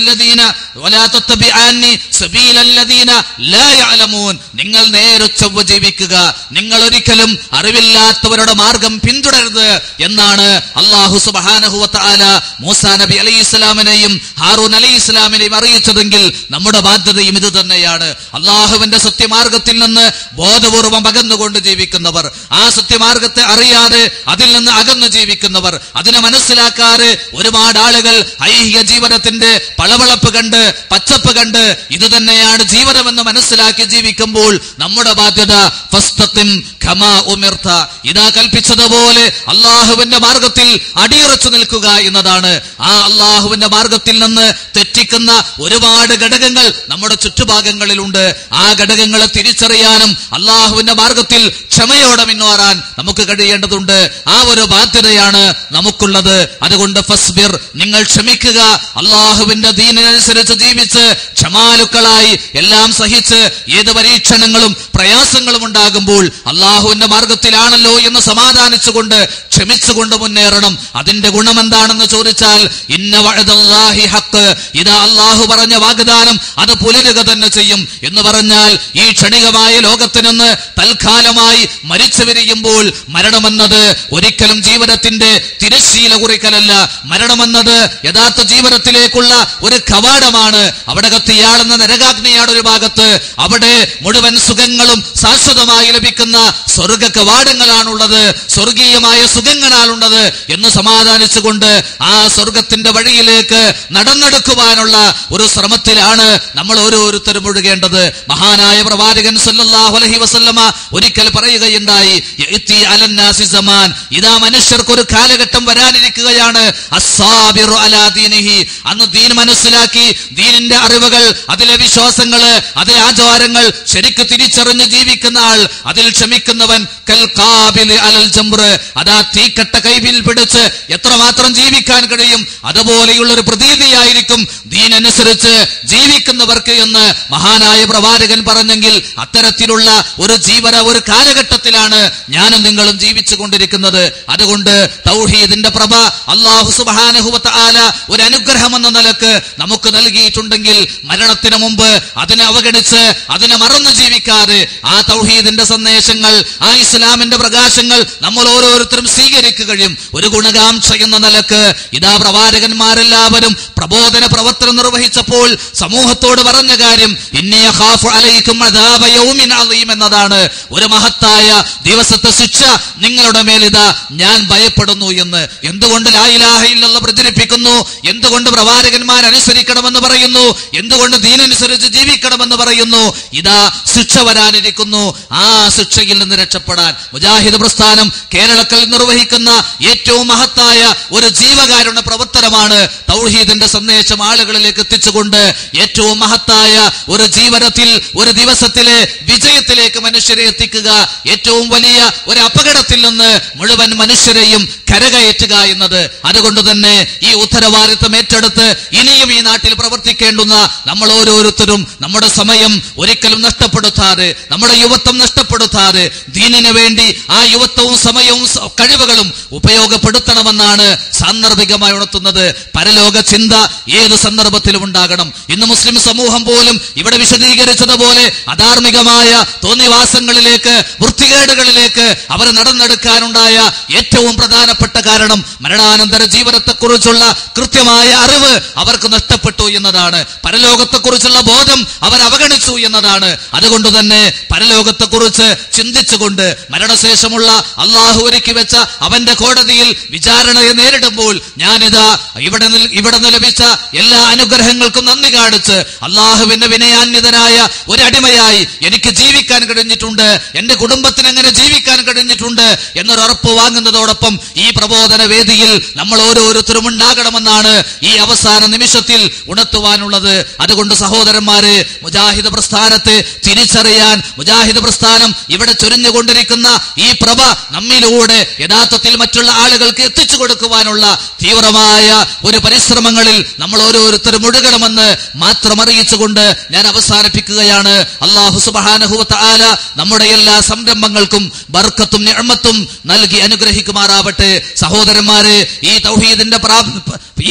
സബീലല്ലദീന ലാ യഅലമൂൻ, നിങ്ങൾ നേരെ ചൊവ്വ ജീവിക്കുക, നിങ്ങൾ ഒരിക്കലും അറിവില്ലാത്തവരുടെ മാർഗം പിന്തുടരുത് എന്നാണ് അല്ലാഹു സുബ്ഹാനഹു വ തആല മൂസാ നബി അലൈഹി ഇസ്ലാമിനെയും ഹാറൂൻ അലൈഹി ഇസ്ലാമിനെയും അറിയിച്ചതെങ്കിൽ നമ്മുടെ ബാധ്യതയും ഇത് തന്നെയാണ്. അള്ളാഹുവിന്റെ സത്യമാർഗത്തിൽ നിന്ന് ബോധപൂർവം അകന്നുകൊണ്ട് ജീവിക്കുന്നവർ, ആ സത്യമാർഗത്തെ അറിയാതെ അതിൽ നിന്ന് അകന്നു ജീവിക്കുന്നവർ, അതിനെ മനസ്സിലാക്കാതെ ഒരുപാട് ആളുകൾ ഐഹിക ജീവനത്തിന്റെ പളവളപ്പ് കണ്ട് പച്ചപ്പ് കണ്ട് ഇത് തന്നെയാണ് ജീവിതമെന്ന് മനസ്സിലാക്കി ജീവിക്കുമ്പോൾ നമ്മുടെ ബാധ്യത ഫസ്തഖിം കമാ ഉമിർത, ഇതാ കൽപ്പിച്ചതുപോലെ അള്ളാഹുവിന്റെ മാർഗത്തിൽ അടിയുറച്ചു നിൽക്കുക എന്നതാണ്. ആ അള്ളാഹുവിന്റെ മാർഗത്തിൽ നിന്ന് തെറ്റിക്കുന്ന ഒരുപാട് ഘടകങ്ങൾ നമ്മുടെ ചുറ്റുഭാഗങ്ങളിലുണ്ട്. ആ ഘടകങ്ങളെ തിരിച്ചറിയാനും അള്ളാഹുവിന്റെ മാർഗത്തിൽ ക്ഷമയോടെ മുന്നേറാൻ നമുക്ക് കഴിയേണ്ടതുണ്ട്. ആ ഒരു ബാധ്യതയാണ് നമുക്കുള്ളത്. അതുകൊണ്ട് ഫസ്ബിർ, നിങ്ങൾ ക്ഷമിക്കുക, അള്ളാഹുവിന്റെ ദീനിനനുസരിച്ച് ജീവിച്ച് ക്ഷമാലുക്കളായി എല്ലാം സഹിച്ച് ഏത് പരീക്ഷണങ്ങളും പ്രയാസങ്ങളും ഉണ്ടാകുമ്പോൾ അള്ളാഹുവിന്റെ മാർഗത്തിലാണല്ലോ എന്ന് സമാധാനിച്ചുകൊണ്ട് ക്ഷമിച്ചുകൊണ്ട് മുന്നേറണം. അതിന്റെ ഗുണം എന്താണെന്ന് ചോദിച്ചാൽ ഇന്ന വഅദല്ലാഹി ഹഖ്, ഇതാ അള്ളാഹു പറഞ്ഞ വാഗ്ദാനം അത് പുലരുക തന്നെ ചെയ്യും എന്ന് പറഞ്ഞാൽ ഈ ക്ഷണികമായ ലോകത്തിൽ നിന്ന് തൽക്കാലമായി മരിച്ചു വരികയുമ്പോൾ മരണമെന്നത് ഒരിക്കലും ജീവിതത്തിന്റെ തിരശ്ശീല കുറിക്കലല്ല. മരണമെന്നത് യഥാർത്ഥ ജീവിതത്തിലേക്കുള്ള ഒരു കവാടമാണ്. അവിടെ കത്തിയാളുന്ന നരകാഗ്നിയാണ് ഒരു ഭാഗത്ത്, അവിടെ മുഴുവൻ സുഖങ്ങളും ശാശ്വതമായി ലഭിക്കുന്ന സ്വർഗ കവാടങ്ങളാണുള്ളത്, സ്വർഗീയമായ സുഖങ്ങളാണുള്ളത് എന്ന് സമാധാനിച്ചുകൊണ്ട് ആ സ്വർഗത്തിന്റെ വഴിയിലേക്ക് നടന്നെടുക്കുവാനുള്ള ഒരു ശ്രമത്തിലാണ് നമ്മൾ ഓരോരുത്തരും ഒഴുകേണ്ടത്. മഹാനായ പ്രവാചകൻ സല്ലല്ലാഹു അലൈഹി വസല്ലമ ഒരിക്കൽ പറയുകയുണ്ടായി, യഅതി അലന്നാസി സമാൻ, ഇതാ മനുഷ്യർക്കൊരു കാലഘട്ടം വരാനിരിക്കുകയാണ്, അസ്സാബിറു അലാ ദീനിഹി, അന്ന് ദീൻ മനസ്സിലാക്കി ദീനിന്റെ അറിവുകൾ, അതിലെ വിശ്വാസങ്ങള്, അതിലെ ആചാരങ്ങൾ ശരിക്ക് തിരിച്ചറിഞ്ഞ് ജീവിക്കുന്ന ആൾ, അതിൽ ക്ഷമിക്കുന്നവൻ കൽ ഖാബിലി അലൽ ജംറ്, അതാ തീക്കട്ട കൈവിൽ പിടിച്ച് എത്രമാത്രം ജീവിക്കാൻ കഴിയും അതുപോലെയുള്ള ഒരു പ്രതീതിയായിരിക്കും ദീനനുസരിച്ച് ജീവിക്കുന്നവർക്ക് എന്ന് മഹാനായ പ്രവാചകൻ പറഞ്ഞെങ്കിൽ അത്തരത്തിലുള്ള ഒരു ജീവന ഒരു കാലഘട്ടത്തിലാണ് ഞാനും നിങ്ങളും ജീവിച്ചു കൊണ്ടിരിക്കുന്നത്. അതുകൊണ്ട് തൗഹീദിന്റെ പ്രഭ അല്ലാഹു സുബ്ഹാനഹു വ തആല ഒരു അനുഗ്രഹം എന്ന നിലക്ക് നമുക്ക് നൽകിയിട്ടുണ്ടെങ്കിൽ മരണത്തിന് മുമ്പ് അതിനെ അവഗണിച്ച് അതിനെ മറന്നു ജീവിക്കാതെ ആ തൗഹീദിന്റെ സന്ദേശങ്ങൾ, ആ ഇസ്ലാമിന്റെ പ്രകാശങ്ങൾ നമ്മൾ ഓരോരുത്തരും സ്വീകരിക്കുകയും ഒരു ഗുണകാംക്ഷ എന്ന നിലക്ക് ഇതാ പ്രവാചകന്മാരെല്ലാവരും പ്രബോധന പ്രവർത്തനം നിർവഹിച്ചപ്പോൾ സമൂഹത്തോട് പറഞ്ഞ കാര്യം ഇന്നി അഖാഫു അലൈക്കും അദാബ യൗമിൻ അളീം എന്നതാണ്. ഒരു മഹത്തായ ദിവസത്തെ ശിക്ഷ നിങ്ങളുടെ മേലിതാ ഞാൻ ഭയപ്പെടുന്നു എന്ന്. എന്തുകൊണ്ട് ലാ ഇലാഹ ഇല്ലല്ലാഹ് പ്രചരിപ്പിക്കുന്നു, എന്തുകൊണ്ട് പ്രവാചകന്മാർ അനുസരിക്കണമെന്ന് പറയുന്നു, എന്തുകൊണ്ട് ദീനനുസരിച്ച് ജീവിക്കണമെന്ന് പറയുന്നു? ഇതാ ശിക്ഷ വരാനിരിക്കുന്നു. ആ ശിക്ഷയിൽ നിന്ന് രക്ഷപ്പെടാൻ മുജാഹിദ് പ്രസ്ഥാനം കേരളത്തിൽ നിർവഹിക്കുന്ന ഏറ്റവും മഹത്തായ ഒരു ജീവകാരുണ്യ പ്രവർത്തനമാണ് തൗഹീദിന്റെ സന്ദേശം ആളുകളിലേക്ക് എത്തിച്ചുകൊണ്ട് ഏറ്റവും മഹത്തായ ഒരു ജീവിതത്തിൽ ഒരു ദിവസത്തിലെ വിജയത്തിലേക്ക് മനുഷ്യരെ എത്തിക്കുക, ഏറ്റവും വലിയ ഒരു അപകടത്തിൽ നിന്ന് മുഴുവൻ മനുഷ്യരെയും കരകയറ്റുക എന്നത്. അതുകൊണ്ട് തന്നെ ഈ ഉത്തരവാദിത്വം ഏറ്റെടുത്ത് ഇനിയും ഈ നാട്ടിൽ പ്രവർത്തിക്കേണ്ടുന്ന നമ്മൾ ഓരോരുത്തരും നമ്മുടെ സമയം ഒരിക്കലും നഷ്ടപ്പെടുത്താതെ, നമ്മുടെ യുവത്വം നഷ്ടപ്പെടുത്താതെ ദീനിന് വേണ്ടി ആ യുവത്വവും സമയവും കഴിവ് അറിവുകളും ഉപയോഗപ്പെടുത്തണമെന്നാണ് സാന്ദർഭികമായി ഉണർത്തുന്നത്. പരലോക ചിന്ത ഏത് സന്ദർഭത്തിലും ഉണ്ടാകണം. ഇന്ന് മുസ്ലിം സമൂഹം പോലും ഇവിടെ വിശദീകരിച്ചതുപോലെ അധാർമികമായ തോന്നിവാസങ്ങളിലേക്ക്, വൃത്തികേടുകളിലേക്ക് അവർ നടന്നെടുക്കാനുണ്ടായ ഏറ്റവും പ്രധാനപ്പെട്ട കാരണം മരണാനന്തര ജീവിതത്തെക്കുറിച്ചുള്ള കൃത്യമായ അറിവ് അവർക്ക് നഷ്ടപ്പെട്ടു എന്നതാണ്. പരലോകത്തെക്കുറിച്ചുള്ള ബോധം അവർ അവഗണിച്ചു എന്നതാണ്. അതുകൊണ്ട് തന്നെ പരലോകത്തെക്കുറിച്ച് ചിന്തിച്ചുകൊണ്ട് മരണശേഷമുള്ള അള്ളാഹു ഒരുക്കി വെച്ച അവന്റെ കോടതിയിൽ വിചാരണയെ നേരിടുമ്പോൾ ഞാനിതാ ഇവിടെ നിന്ന് ലഭിച്ച എല്ലാ അനുഗ്രഹങ്ങൾക്കും നന്ദി കാണിച്ച് അള്ളാഹുവിന്റെ വിനയാന്വിതനായ ഒരു അടിമയായി എനിക്ക് ജീവിക്കാൻ കഴിഞ്ഞിട്ടുണ്ട്, എന്റെ കുടുംബത്തിന് എങ്ങനെ ജീവിക്കാൻ കഴിഞ്ഞിട്ടുണ്ട് എന്നൊരു ഉറപ്പ് വാങ്ങുന്നതോടൊപ്പം ഈ പ്രബോധന വേദിയിൽ നമ്മൾ ഓരോരുത്തരും ഉണ്ടാകണമെന്നാണ് ഈ അവസാന നിമിഷത്തിൽ ഉണർത്തുവാനുള്ളത്. അതുകൊണ്ട് സഹോദരന്മാരെ, മുജാഹിദ് പ്രസ്ഥാനത്തെ തിരിച്ചറിയാൻ, മുജാഹിദ് പ്രസ്ഥാനം ഇവിടെ ചൊരിഞ്ഞുകൊണ്ടിരിക്കുന്ന ഈ പ്രഭ നമ്മിലൂടെ യഥാർത്ഥത്തിൽ മറ്റുള്ള ആളുകൾക്ക് എത്തിച്ചു കൊടുക്കുവാനുള്ള തീവ്രമായ ഒരു പരിശ്രമങ്ങളിൽ നമ്മൾ ഓരോരുത്തരും മുഴുകണമെന്ന് മാത്രം അറിയിച്ചുകൊണ്ട് ഞാൻ അവസാനിപ്പിക്കുകയാണ്. അല്ലാഹു സുബ്ഹാനഹു വ തആല നമ്മുടെ എല്ലാ സംരംഭങ്ങൾക്കും ബർക്കത്തും നിഅമത്തും നൽകി അനുഗ്രഹിക്കുമാറാവട്ടെ. സഹോദരന്മാരെ,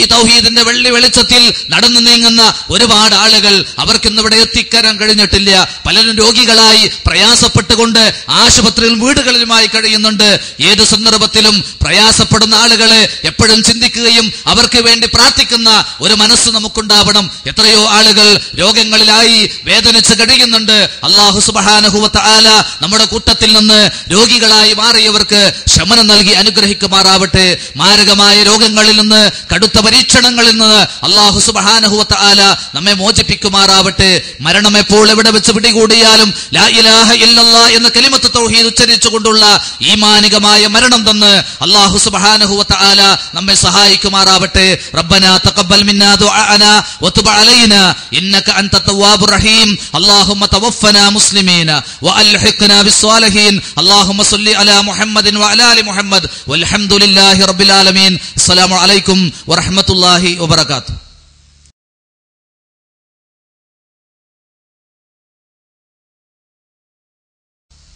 ഈ തൗഹീദിന്റെ വെള്ളി വെളിച്ചത്തിൽ നടന്നു നീങ്ങുന്ന ഒരുപാട് ആളുകൾ അവർക്കിന്ന് ഇവിടെ എത്തിക്കാൻ കഴിഞ്ഞിട്ടില്ല. പലരും രോഗികളായി പ്രയാസപ്പെട്ടുകൊണ്ട് ആശുപത്രിയിൽ വീടുകളിലുമായി കഴിയുന്നുണ്ട്. ഏത് സന്ദർഭത്തിലും പ്രയാസപ്പെടുന്ന ആളുകളെ എപ്പോഴും ചിന്തിക്കുകയും അവർക്ക് വേണ്ടി പ്രാർത്ഥിക്കുന്ന ഒരു മനസ്സ് നമുക്കുണ്ടാവണം. എത്രയോ ആളുകൾ രോഗങ്ങളിലായി വേദനിച്ച് കഴിയുന്നുണ്ട്. അല്ലാഹു സുബ്ഹാനഹു വ തആല നമ്മുടെ കൂട്ടത്തിൽ നിന്ന് രോഗികളായി മാറിയവർക്ക് ശമനം നൽകി അനുഗ്രഹിക്കുമാറാവട്ടെ. മാരകമായ രോഗങ്ങളിൽ നിന്ന്, കടുത്ത പരീക്ഷണങ്ങളിൽ നിന്ന് അല്ലാഹു സുബ്ഹാനഹു വ തആല നമ്മെ മോചിപ്പിക്കുമാറാവട്ടെ. മരണം എപ്പോൾ എവിടെ വെച്ച് പിടികൂടിയാലും ലാ ഇലാഹ ഇല്ലല്ലാഹ് എന്ന കലിമത്ത് തൗഹീദ് ഉച്ചരിച്ചുകൊണ്ടുള്ള ഈമാനികമായ മരണം തന്ന് അല്ലാഹു സുബ്ഹാനഹു വ തആല നമ്മെ സഹായിക്കുമാറാവട്ടെ. റബ്ബനാ തഖബ്ബൽ മിന്നാ ദുആഅനാ വതുബ് അലൈനാ ഇന്നക അൻത തവ്വാബുർ റഹീം. അല്ലാഹുമ്മ തവഫനാ മുസ്ലിമീന വഅൽഹിഖ്നാ ബിസ്സാലിഹീൻ. അല്ലാഹുമ്മ സ്വല്ലി അലാ മുഹമ്മദിൻ വഅലാ ആലി മുഹമ്മദ് വൽഹംദുലില്ലാഹി റബ്ബിൽ ആലമീൻ. അസ്സലാമു അലൈക്കും വറഹ്മത്തുള്ളാഹി വബറകാതുഹു.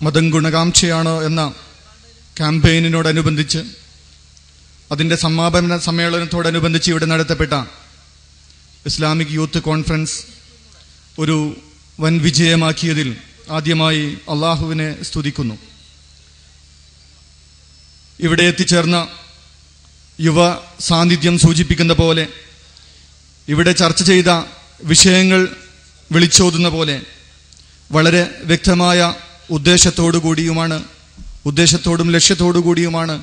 മതം ഗുണകാംക്ഷയാണ് എന്ന ക്യാമ്പയിനോടനുബന്ധിച്ച്, അതിൻ്റെ സമാപന സമ്മേളനത്തോടനുബന്ധിച്ച് ഇവിടെ നടത്തപ്പെട്ട ഇസ്ലാമിക് യൂത്ത് കോൺഫറൻസ് ഒരു വൻ വിജയമാക്കിയതിൽ ആദ്യമായി അള്ളാഹുവിനെ സ്തുതിക്കുന്നു. ഇവിടെ എത്തിച്ചേർന്ന യുവ സാന്നിധ്യം സൂചിപ്പിക്കുന്ന പോലെ, ഇവിടെ ചർച്ച ചെയ്ത വിഷയങ്ങൾ വിളിച്ചോതുന്ന പോലെ വളരെ വ്യക്തമായ ഉദ്ദേശത്തോടും ലക്ഷ്യത്തോടു കൂടിയുമാണ്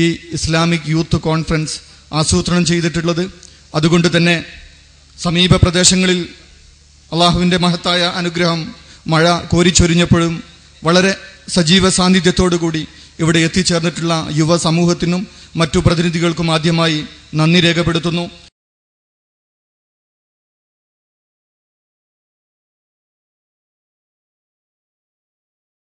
ഈ ഇസ്ലാമിക് യൂത്ത് കോൺഫറൻസ് ആസൂത്രണം ചെയ്തിട്ടുള്ളത്. അതുകൊണ്ട് തന്നെ സമീപ പ്രദേശങ്ങളിൽ അള്ളാഹുവിൻ്റെ മഹത്തായ അനുഗ്രഹം മഴ കോരിച്ചൊരിഞ്ഞപ്പോഴും വളരെ സജീവ സാന്നിധ്യത്തോടു കൂടി ഇവിടെ എത്തിച്ചേർന്നിട്ടുള്ള യുവ സമൂഹത്തിനും മറ്റു പ്രതിനിധികൾക്കും ആദ്യമായി നന്ദി രേഖപ്പെടുത്തുന്നു.